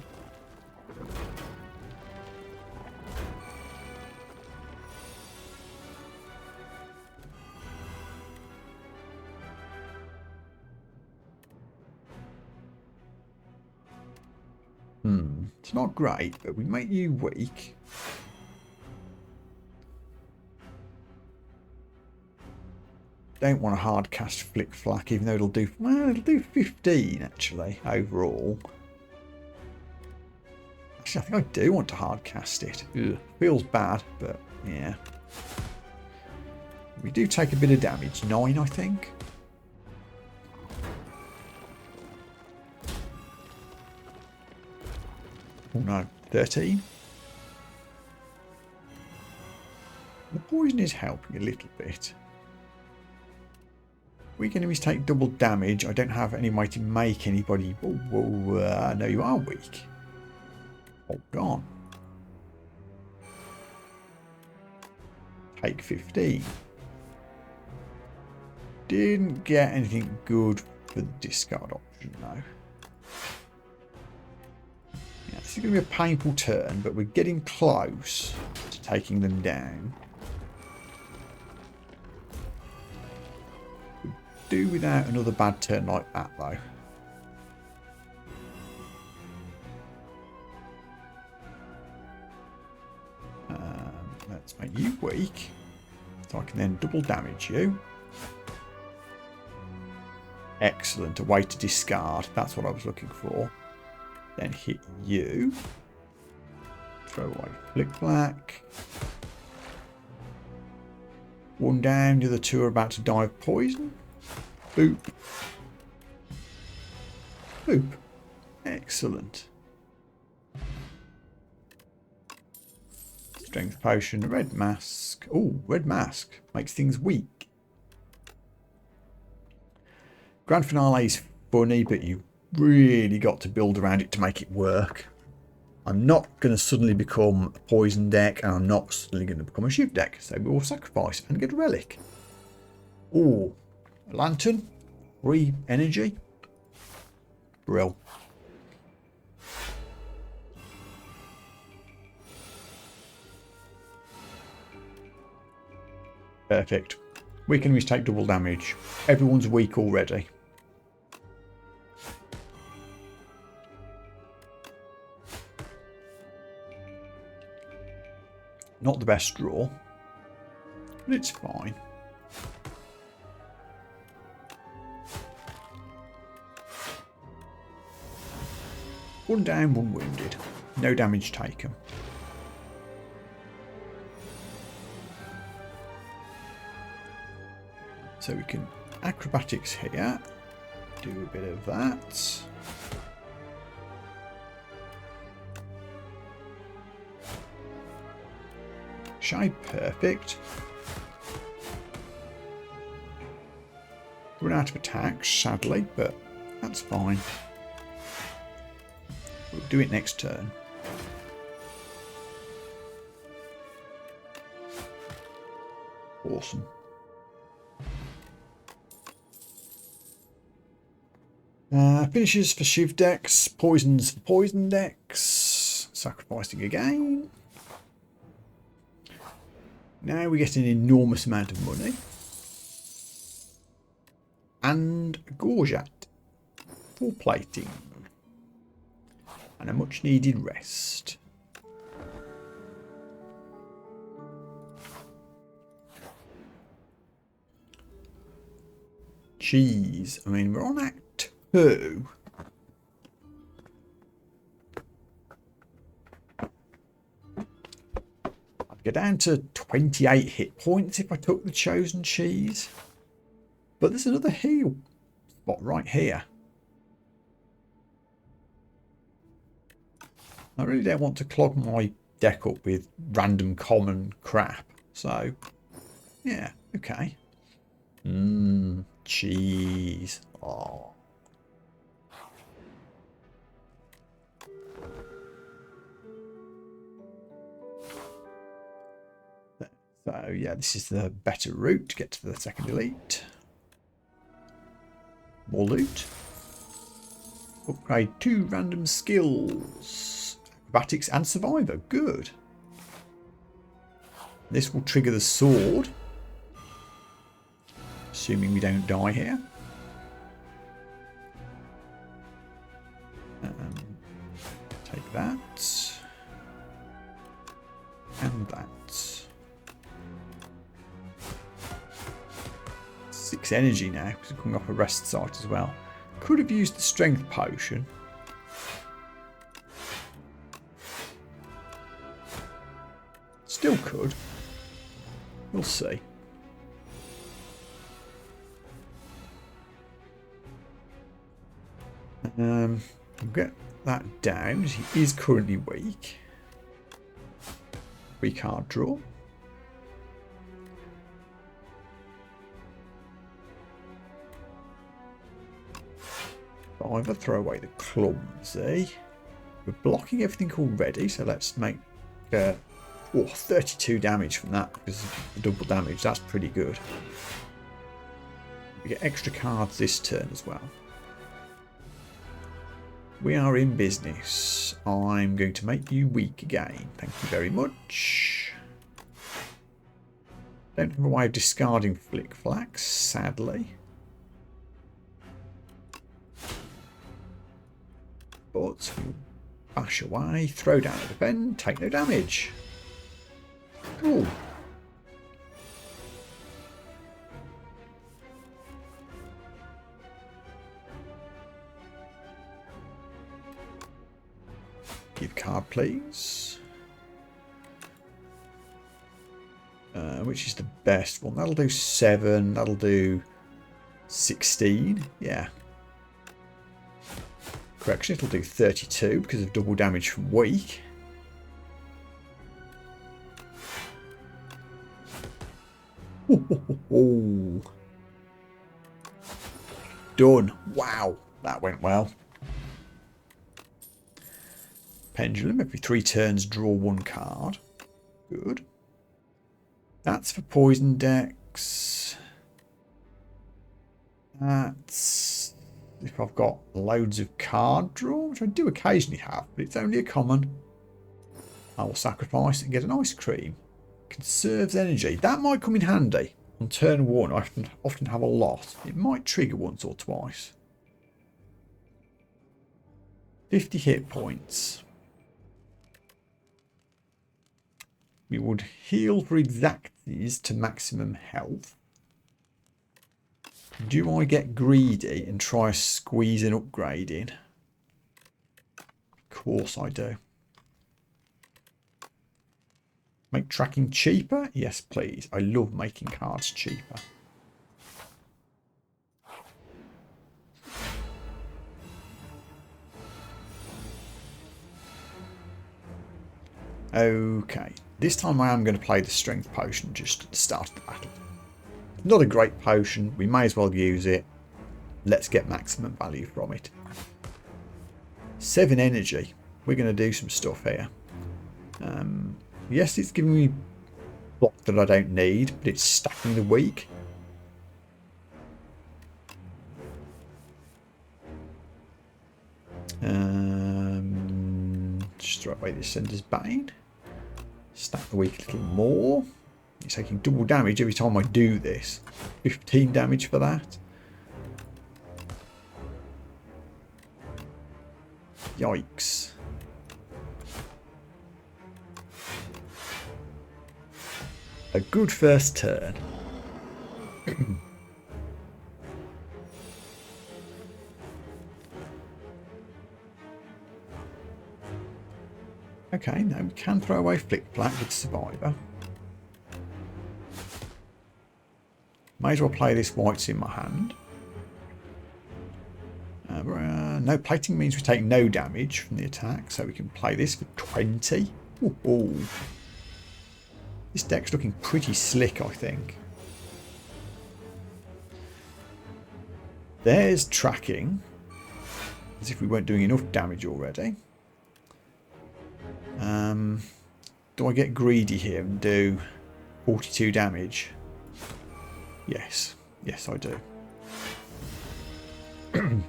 It's not great, but we make you weak. Don't want a hard cast flick flack, even though it'll do, well, it'll do 15 actually overall. Actually, I think I do want to hard cast it. Ugh, feels bad, but yeah. We do take a bit of damage, 9 I think. Oh no, 13. The poison is helping a little bit. Weak enemies take double damage. I don't have any way to make anybody... Oh, no, you are weak. Oh, gone. Take 15. Didn't get anything good for the discard option, though. Yeah, this is going to be a painful turn, but we're getting close to taking them down. Could do without another bad turn like that, though. Let's make you weak, so I can then double damage you. Excellent, a way to discard. That's what I was looking for. Then hit you. Throw away flick black. One down, the other two are about to die of poison. Boop. Boop. Excellent. Strength potion, red mask. Oh, red mask makes things weak. Grand finale is funny, but you really got to build around it to make it work. I'm not going to suddenly become a poison deck, and I'm not suddenly going to become a shift deck. So we will sacrifice and get a relic. Oh, a lantern, 3 energy. Brill. Perfect. Weak enemies take double damage. Everyone's weak already. Not the best draw, but it's fine. One down, one wounded. No damage taken. So we can acrobatics here. Do a bit of that. Shy perfect. Run out of attacks, sadly, but that's fine. We'll do it next turn. Awesome. Finishes for Shiv decks, poisons for poison decks, sacrificing again. Now we get an enormous amount of money. And a Gorget for plating. And a much needed rest. Cheese. I mean, we're on Act 2. I'd go down to 28 hit points if I took the chosen cheese. But there's another heal spot right here. I really don't want to clog my deck up with random common crap. So, yeah, okay. Cheese. Oh. So, yeah, this is the better route to get to the second elite. More loot. Upgrade 2 random skills. Acrobatics and Survivor. Good. This will trigger the sword. Assuming we don't die here. Take that. And that. 6 energy now because we're coming off a rest site as well. Could have used the strength potion. Still could. We'll see. We'll get that down. He is currently weak. We can't draw. Either throw away the clumsy. We're blocking everything already, so let's make 32 damage from that because of the double damage. That's pretty good. We get extra cards this turn as well. We are in business. I'm going to make you weak again. Thank you very much. Don't have a way of discarding Flick Flax, sadly. But bash away, throw down at the bend, take no damage. Cool. Give card, please. Which is the best one? That'll do 7. That'll do 16. Yeah. Correction, it'll do 32 because of double damage from weak. Ooh. Done. Wow, that went well. Pendulum, every 3 turns draw 1 card. Good. That's for poison decks. That's if I've got loads of card draw, which I do occasionally have, but it's only a common. I will sacrifice and get an ice cream. Conserves energy. That might come in handy. On turn 1, I often have a lot. It might trigger once or twice. 50 hit points. We would heal for exacties to maximum health. Do I get greedy and try squeeze an upgrade in? Of course I do. Make tracking cheaper? Yes, please. I love making cards cheaper. Okay. This time I am going to play the strength potion just at the start of the battle. Not a great potion. We may as well use it. Let's get maximum value from it. 7 energy. We're going to do some stuff here. Yes, it's giving me block that I don't need, but it's stacking the weak. Just throw away this Sender's Bane. Stack the weak a little more. It's taking double damage every time I do this. 15 damage for that. Yikes. A good first turn. Okay, now we can throw away Flick Black with Survivor. May as well play this white's in my hand. No, plating means we take no damage from the attack, so we can play this for 20. Ooh. This deck's looking pretty slick, I think. There's tracking, as if we weren't doing enough damage already. Do I get greedy here and do 42 damage? Yes. Yes, I do. I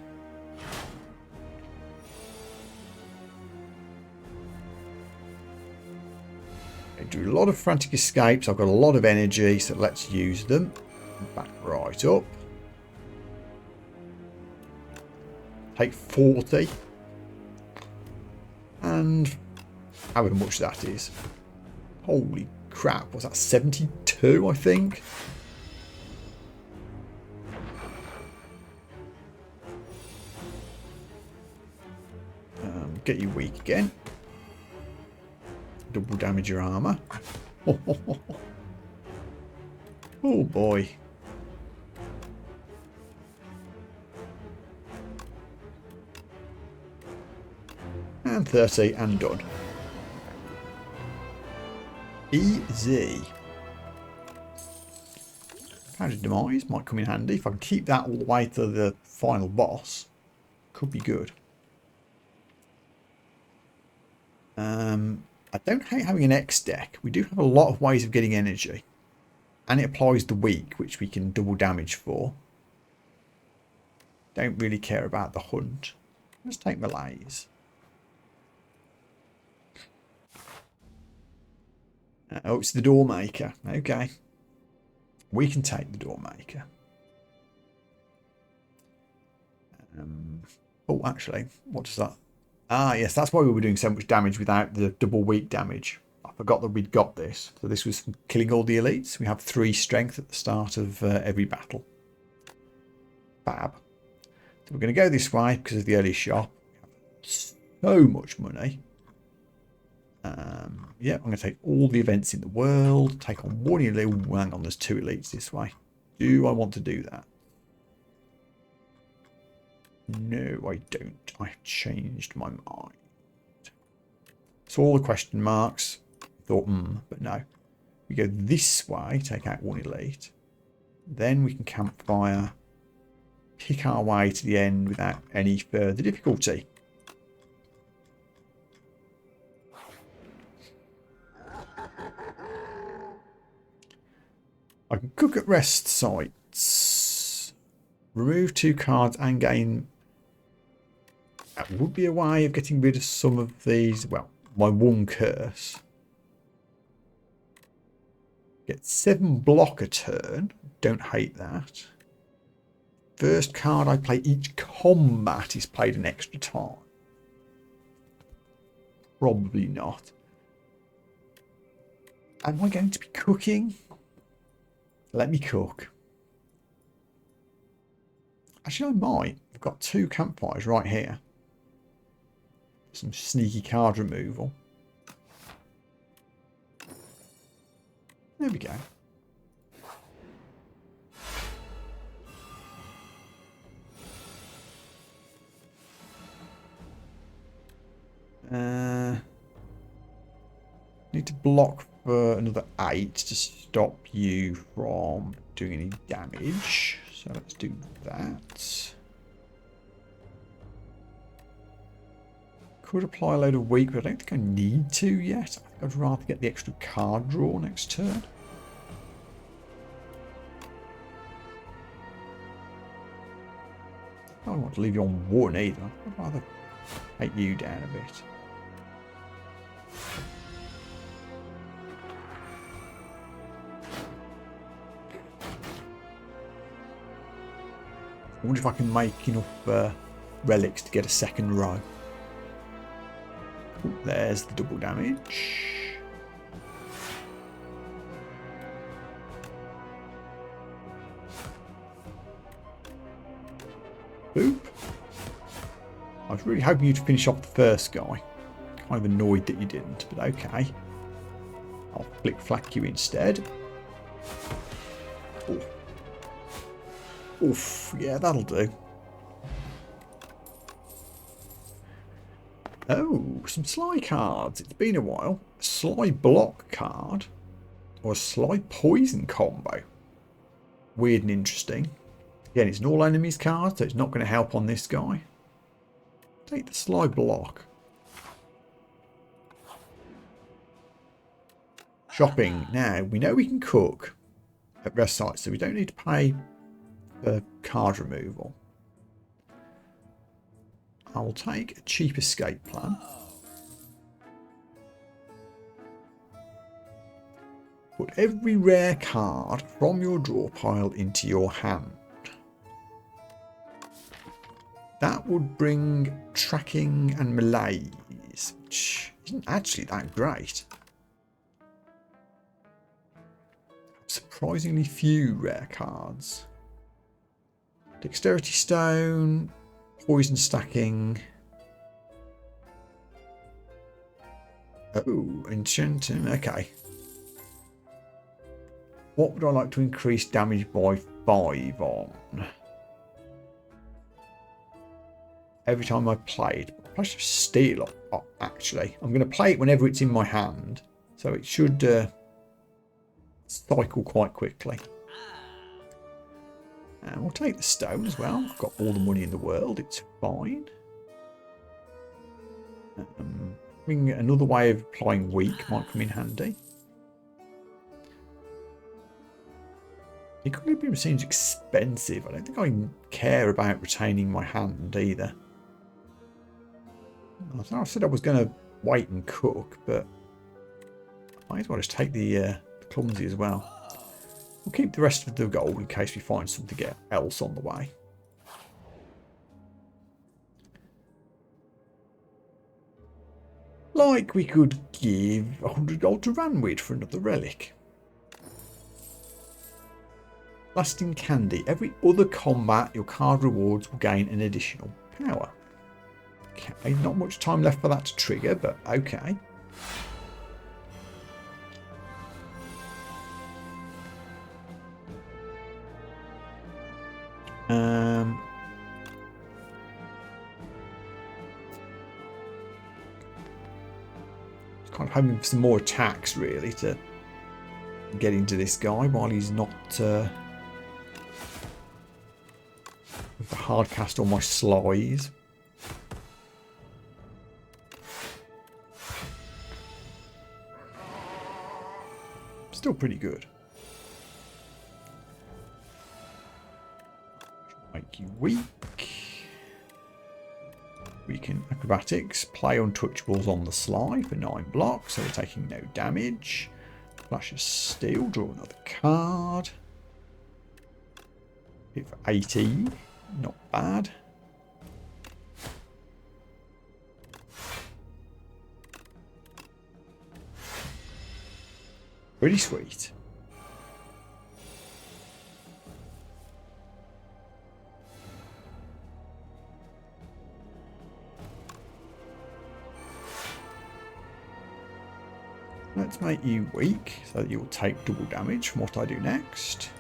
do a lot of frantic escapes. I've got a lot of energy, so let's use them. Back right up. Take 40. And however much that is. Holy crap, was that 72, I think? Get you weak again. Double damage your armor. Oh boy. And 30 and done. Easy. Powdered Demise might come in handy. If I can keep that all the way to the final boss, could be good. I don't hate having an X deck. We do have a lot of ways of getting energy. And it applies the weak, which we can double damage for. Don't really care about the hunt. Let's take Malaise. Oh, it's the Doormaker. Okay. We can take the Doormaker. Oh, actually, what does that... Ah, yes, that's why we were doing so much damage without the double weak damage. I forgot that we'd got this. So this was killing all the elites. We have 3 strength at the start of every battle. Fab. So we're going to go this way because of the early shop. So much money. Yeah, I'm going to take all the events in the world. Take on 1 elite. Oh, hang on, there's 2 elites this way. Do I want to do that? No, I don't. I've changed my mind. So all the question marks. Thought, but no. We go this way, take out 1 elite. Then we can campfire. Pick our way to the end without any further difficulty. I can cook at rest sites. Remove 2 cards and gain... That would be a way of getting rid of some of these. Well, my 1 curse. Get 7 block a turn. Don't hate that. First card I play each combat is played an extra time. Probably not. Am I going to be cooking? Let me cook. Actually, I might. I've got 2 campfires right here. Some sneaky card removal. There we go. Need to block for another 8 to stop you from doing any damage. So let's do that. Could apply a load of weak, but I don't think I need to yet. I think I'd rather get the extra card draw next turn. I don't want to leave you on 1 either. I'd rather take you down a bit. I wonder if I can make enough relics to get a second row. Ooh, there's the double damage. Boop. I was really hoping you'd finish off the first guy. Kind of annoyed that you didn't, but okay. I'll flick flack you instead. Ooh. Oof, yeah, that'll do. Oh, some Sly cards. It's been a while. A Sly block card. Or a Sly poison combo. Weird and interesting. Again, it's an all enemies card, so it's not going to help on this guy. Take the Sly block. Shopping. Now, we know we can cook at rest sites, so we don't need to pay for card removal. I will take a cheap escape plan. Put every rare card from your draw pile into your hand. That would bring tracking and malaise, which isn't actually that great. Surprisingly few rare cards. Dexterity stone, poison stacking. Oh, enchanting. Okay. What would I like to increase damage by 5 on? Every time I played. I should steal it. Oh, actually, I'm going to play it whenever it's in my hand. So it should cycle quite quickly. And we'll take the stone as well. I've got all the money in the world. It's fine. Another way of applying weak might come in handy. Equilibrium seems expensive. I don't think I care about retaining my hand either. I said I was going to wait and cook, but I might as well just take the clumsy as well. We'll keep the rest of the gold in case we find something else on the way. Like we could give 100 gold to Ranwid for another relic. Lasting candy. Every other combat, your card rewards will gain an additional power. Okay, not much time left for that to trigger, but okay. Just kind of hoping for some more attacks, really, to get into this guy while he's not with the hard cast on my slides. Still pretty good. Make you weak. Weak in acrobatics. Play untouchables on the sly for 9 blocks, so we're taking no damage. Flash of steel. Draw another card. Hit for 18. Not bad. Pretty sweet. Let's make you weak so that you'll take double damage from what I do next.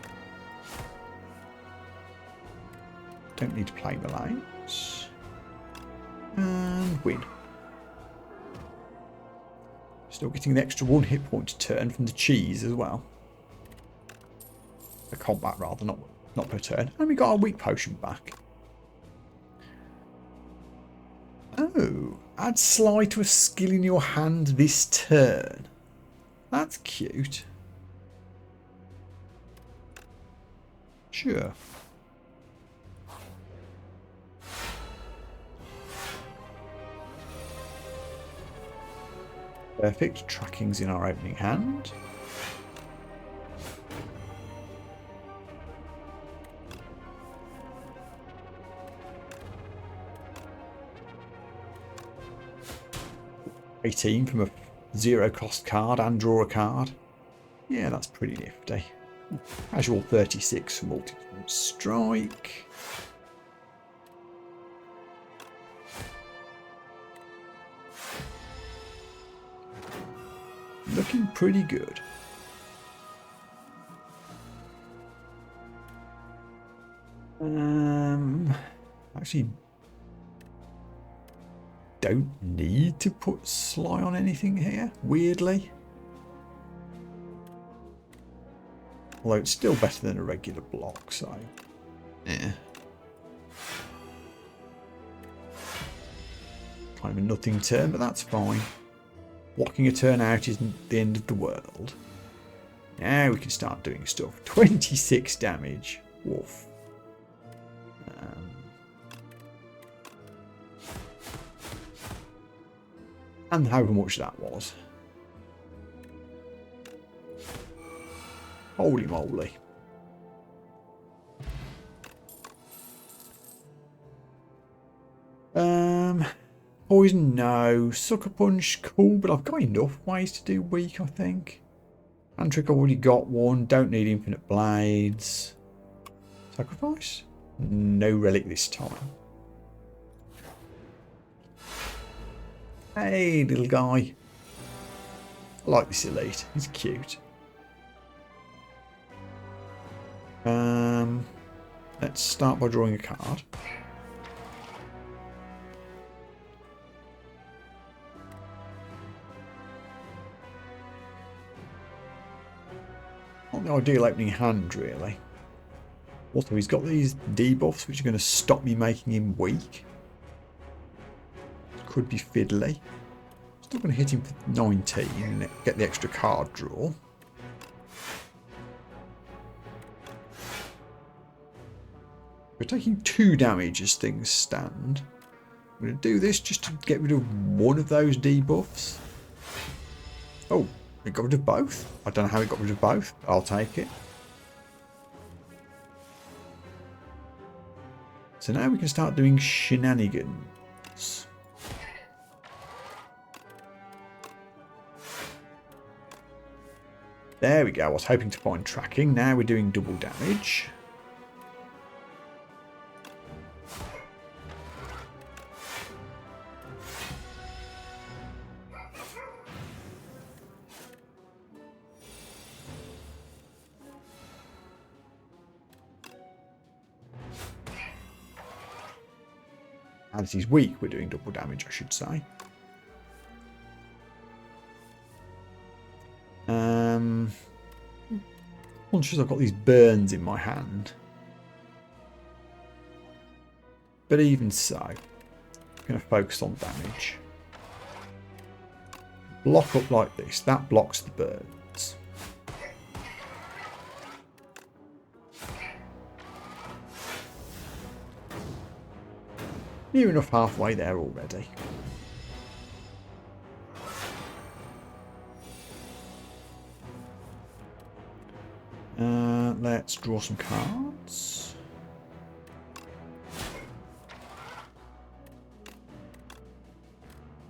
Don't need to play malaise. And win. Still getting an extra 1 hit point a turn from the cheese as well. The combat rather, not per turn. And we got our weak potion back. Oh, add Sly to a skill in your hand this turn. That's cute. Sure. Perfect. Tracking's in our opening hand. 18 from a 0 cost card and draw a card. Yeah, that's pretty nifty. Casual 36 for multi-point strike. Looking pretty good. Actually don't need to put Sly on anything here, weirdly. Although it's still better than a regular block, so yeah. Kind of a nothing turn, but that's fine. Blocking a turn out isn't the end of the world. Now we can start doing stuff. 26 damage. Woof. And however much that was. Holy moly. Poison, no. Sucker Punch, cool, but I've got enough ways to do weak, I think. Hand Trick, I've already got one. Don't need Infinite Blades. Sacrifice? No Relic this time. Hey, little guy. I like this elite. He's cute. Let's start by drawing a card. Not the ideal opening hand, really. Also, he's got these debuffs, which are going to stop me making him weak. Could be fiddly. Still going to hit him for 19 and get the extra card draw. We're taking 2 damage as things stand. I'm going to do this just to get rid of one of those debuffs. Oh, it got rid of both. I don't know how it got rid of both. I'll take it. So now we can start doing shenanigans. There we go. I was hoping to find tracking. Now we're doing double damage. As he's weak, we're doing double damage, I should say. Conscious I've got these burns in my hand. But even so, I'm going to focus on damage. Block up like this. That blocks the burns. Near enough halfway there already. Let's draw some cards.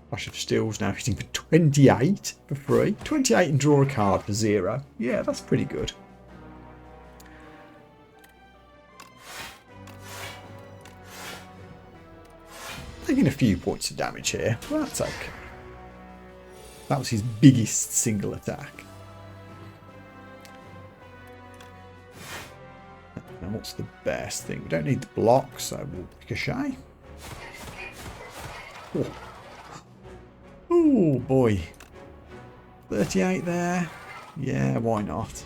Flash of Steel's now hitting for 28 for free. 28 and draw a card for 0. Yeah, that's pretty good. Taking a few points of damage here, but that's okay. That was his biggest single attack. Now what's the best thing? We don't need the block, so we'll ricochet. Oh boy. 38 there. Yeah, why not?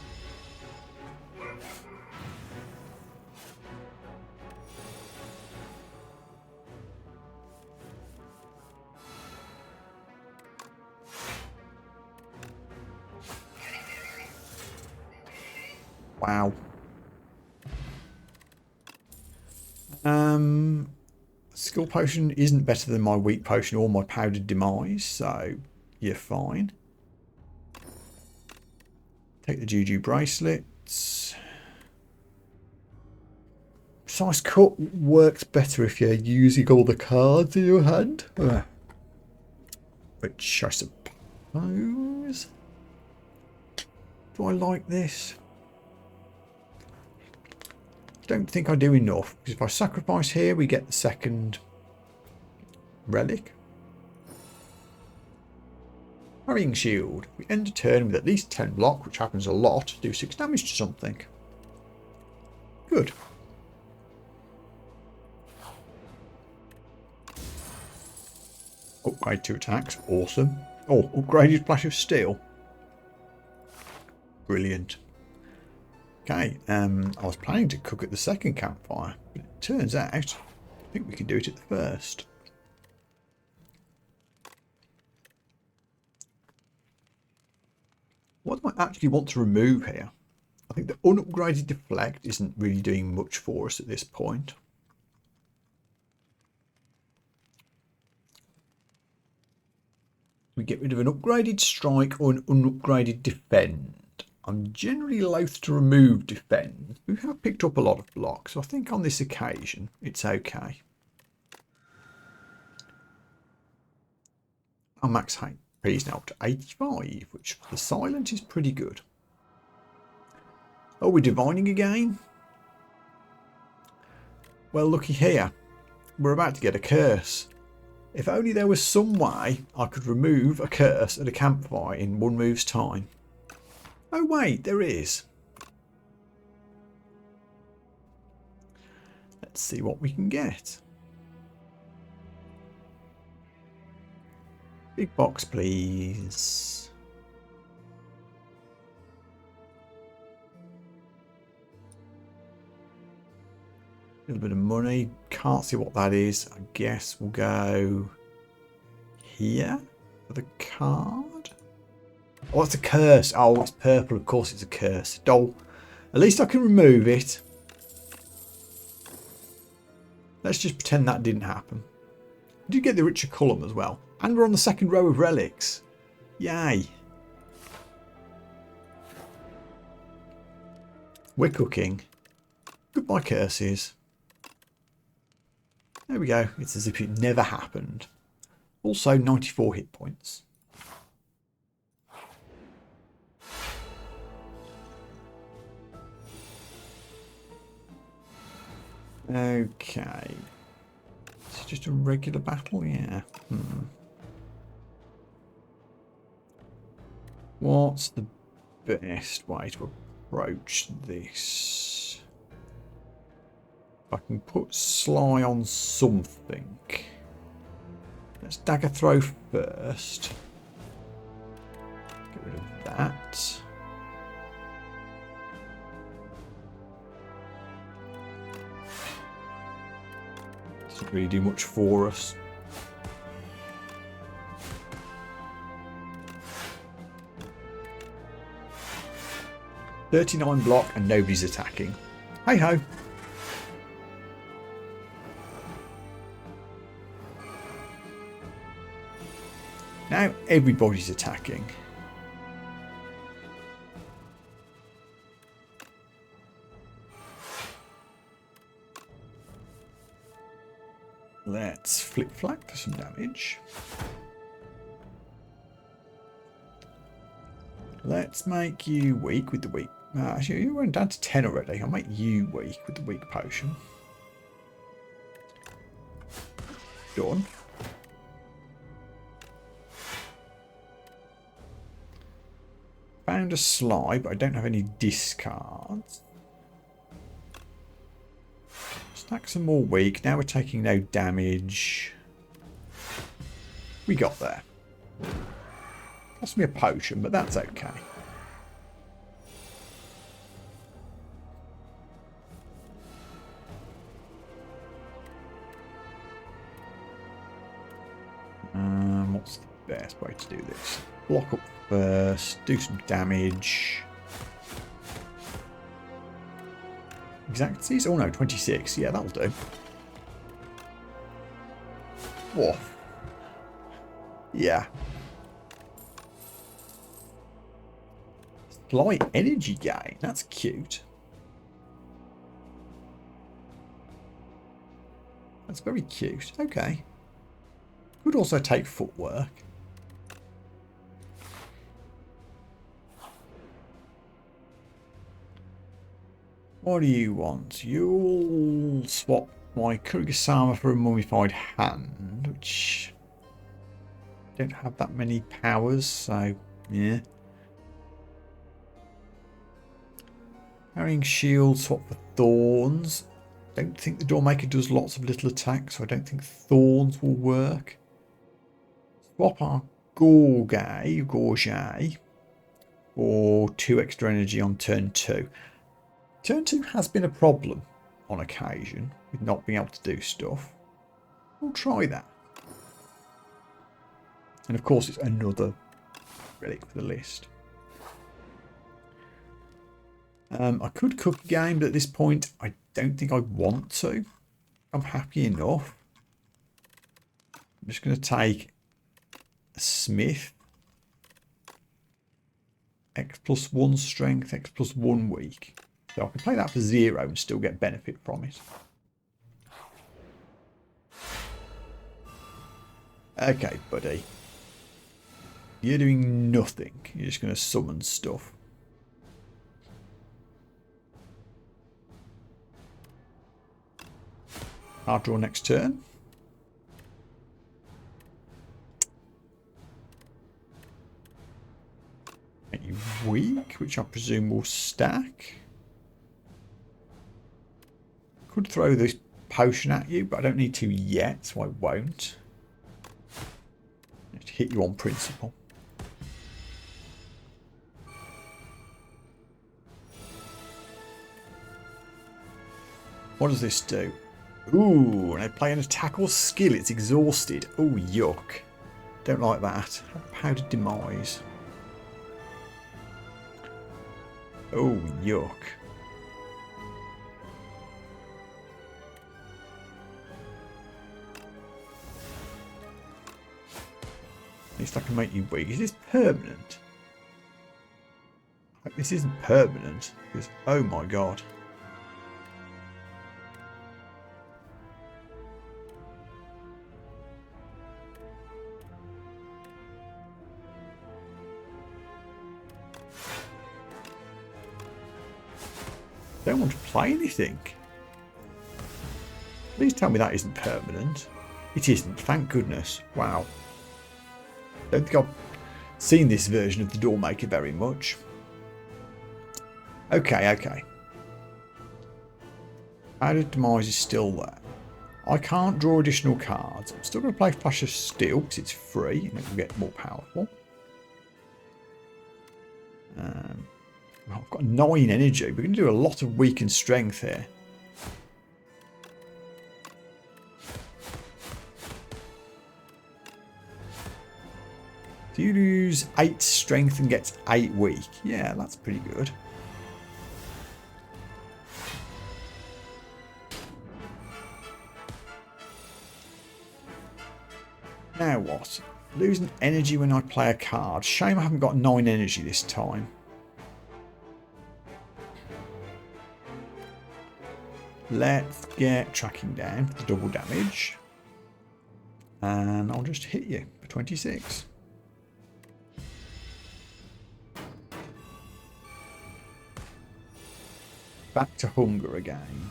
Wow. Skill potion isn't better than my weak potion or my powdered demise, so you're fine. Take the Juju bracelets. Precise cut works better if you're using all the cards in your hand. which I suppose... Do I like this? Don't think I do enough, because if I sacrifice here, we get the second relic. Harrying shield. We end a turn with at least 10 block, which happens a lot. Do 6 damage to something. Good. Upgrade 2 attacks. Awesome. Oh, upgraded Flash of Steel. Brilliant. Okay, I was planning to cook at the second campfire, but it turns out I think we can do it at the first. What do I actually want to remove here? I think the unupgraded deflect isn't really doing much for us at this point. We get rid of an upgraded strike or an unupgraded defend. I'm generally loath to remove defend. We have picked up a lot of blocks, so I think on this occasion it's okay. Our max HP is now up to 85, which for the silent is pretty good. Oh, we're divining again? Well, looky here. We're about to get a curse. If only there was some way I could remove a curse at a campfire in one move's time. Oh wait, there is. Let's see what we can get. Big box, please. A little bit of money. Can't see what that is. I guess we'll go here for the card. Oh, it's a curse. Oh, it's purple. Of course it's a curse. Oh, at least I can remove it. Let's just pretend that didn't happen. We did get the richer column as well. And we're on the second row of relics. Yay. We're cooking. Goodbye, curses. There we go. It's as if it never happened. Also, 94 hit points. Okay. It's just a regular battle, yeah. What's the best way to approach this? If I can put Sly on something. Let's dagger throw first. Get rid of that. Doesn't really do much for us. $39 block and nobody's attacking. Hey ho. Now everybody's attacking. Let's flip flap for some damage. Let's make you weak with the weak. Actually, you went down to 10 already. I'll make you weak with the weak potion. Done. Found a slide, but I don't have any discards. Stack some more weak. Now we're taking no damage. We got there. Cost me a potion, but that's okay. What's the best way to do this? Block up first, do some damage. Exactsies? Oh no, 26. Yeah, that'll do. Whoa. Yeah. Slight energy gain. That's cute. That's very cute. Okay. Could also take footwork. What do you want? You'll swap my Kurigasama for a mummified hand, which don't have that many powers, so yeah. Carrying shield, swap for thorns. Don't think the Doormaker does lots of little attacks, so I don't think thorns will work. Swap our Gorge for 2 extra energy on turn 2. Turn 2 has been a problem on occasion with not being able to do stuff. We'll try that. And of course it's another relic for the list. I could cook a game, but at this point I don't think I want to. I'm happy enough. I'm just going to take a Smith. X plus 1 strength, X plus 1 weak. So I can play that for 0 and still get benefit from it. Okay, buddy. You're doing nothing. You're just going to summon stuff. I'll draw next turn. Make you weak, which I presume will stack. Could throw this potion at you, but I don't need to yet, so I won't. Just hit you on principle. What does this do? Ooh, when I play an attack or skill, it's exhausted. Oh, yuck. Don't like that. Powdered demise. Oh, yuck. At least I can make you weak. Is this permanent? This isn't permanent. Because, oh my god. Don't want to play anything. Please tell me that isn't permanent. It isn't, thank goodness. Wow. Don't think I've seen this version of the Doormaker very much. Okay. Powdered Demise is still there. I can't draw additional cards. I'm still going to play Flash of Steel because it's free and it will get more powerful. I've got 9 energy. We're going to do a lot of weakened strength here. Do you lose 8 strength and gets 8 weak? Yeah, that's pretty good. Now what? Losing energy when I play a card. Shame I haven't got 9 energy this time. Let's get tracking down for the double damage. And I'll just hit you for 26. Back to hunger again.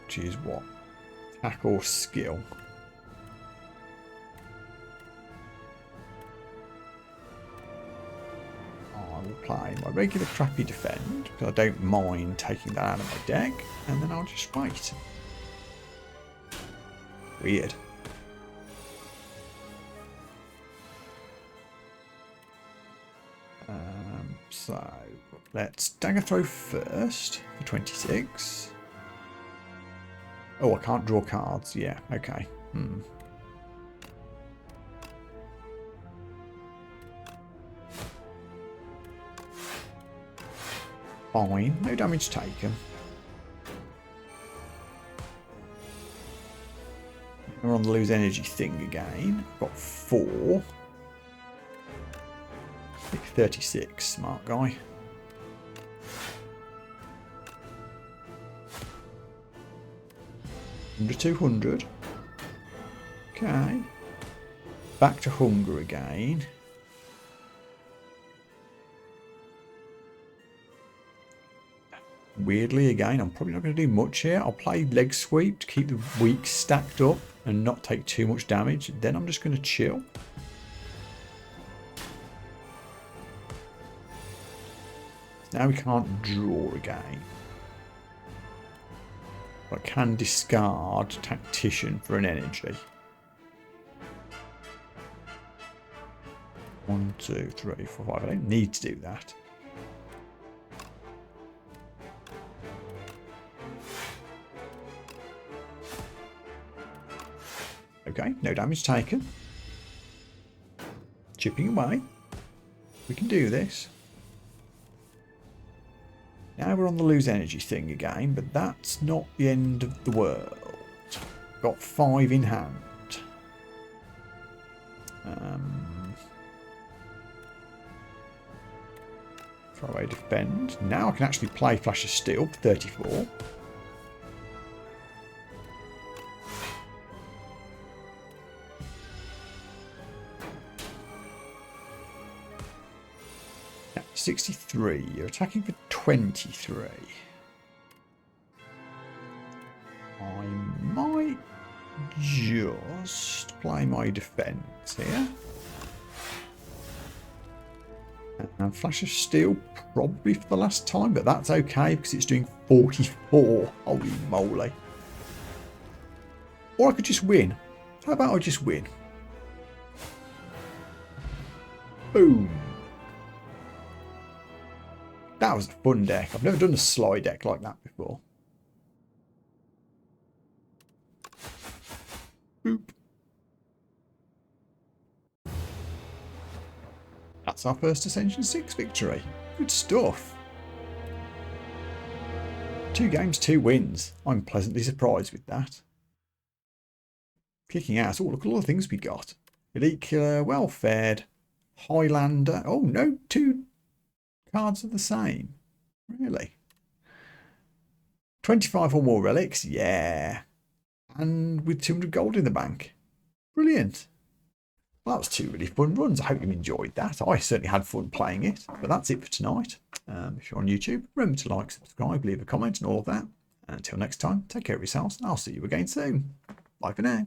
Which is what? Attack or skill. I will play my regular crappy defend, because I don't mind taking that out of my deck, and then I'll just wait. Weird. So let's dagger throw first for 26. Oh, I can't draw cards. Yeah, okay. Fine, no damage taken. We're on the lose energy thing again. Got 4. 36, smart guy. Under 200. Okay. Back to hunger again. weirdly again. I'm probably not going to do much here. I'll play leg sweep to keep the weak stacked up and not take too much damage. Then I'm just going to chill. Now we can't draw again. But I can discard Tactician for an energy. 1, 2, 3, 4, 5. I don't need to do that. Okay, no damage taken. Chipping away. We can do this. Now we're on the lose energy thing again, but that's not the end of the world. Got 5 in hand. Throw away defend. Now I can actually play Flash of Steel for 34. Yeah, 63. You're attacking for 23. I might just play my defense here. And Flash of Steel probably for the last time, but that's okay because it's doing 44. Holy moly. Or I could just win. How about I just win? Boom. That was a fun deck. I've never done a slide deck like that before. Boop. That's our first Ascension 6 victory. Good stuff. 2 games, 2 wins. I'm pleasantly surprised with that. Kicking ass. Oh, look at all the things we got. Elite Killer, Well Fared, Highlander. Oh, no, 2 cards are the same. Really? 25 or more relics? Yeah. And with 200 gold in the bank. Brilliant. Well, that was 2 really fun runs. I hope you enjoyed that. I certainly had fun playing it. But that's it for tonight. If you're on YouTube, remember to like, subscribe, leave a comment and all of that. And until next time, take care of yourselves. I'll see you again soon. Bye for now.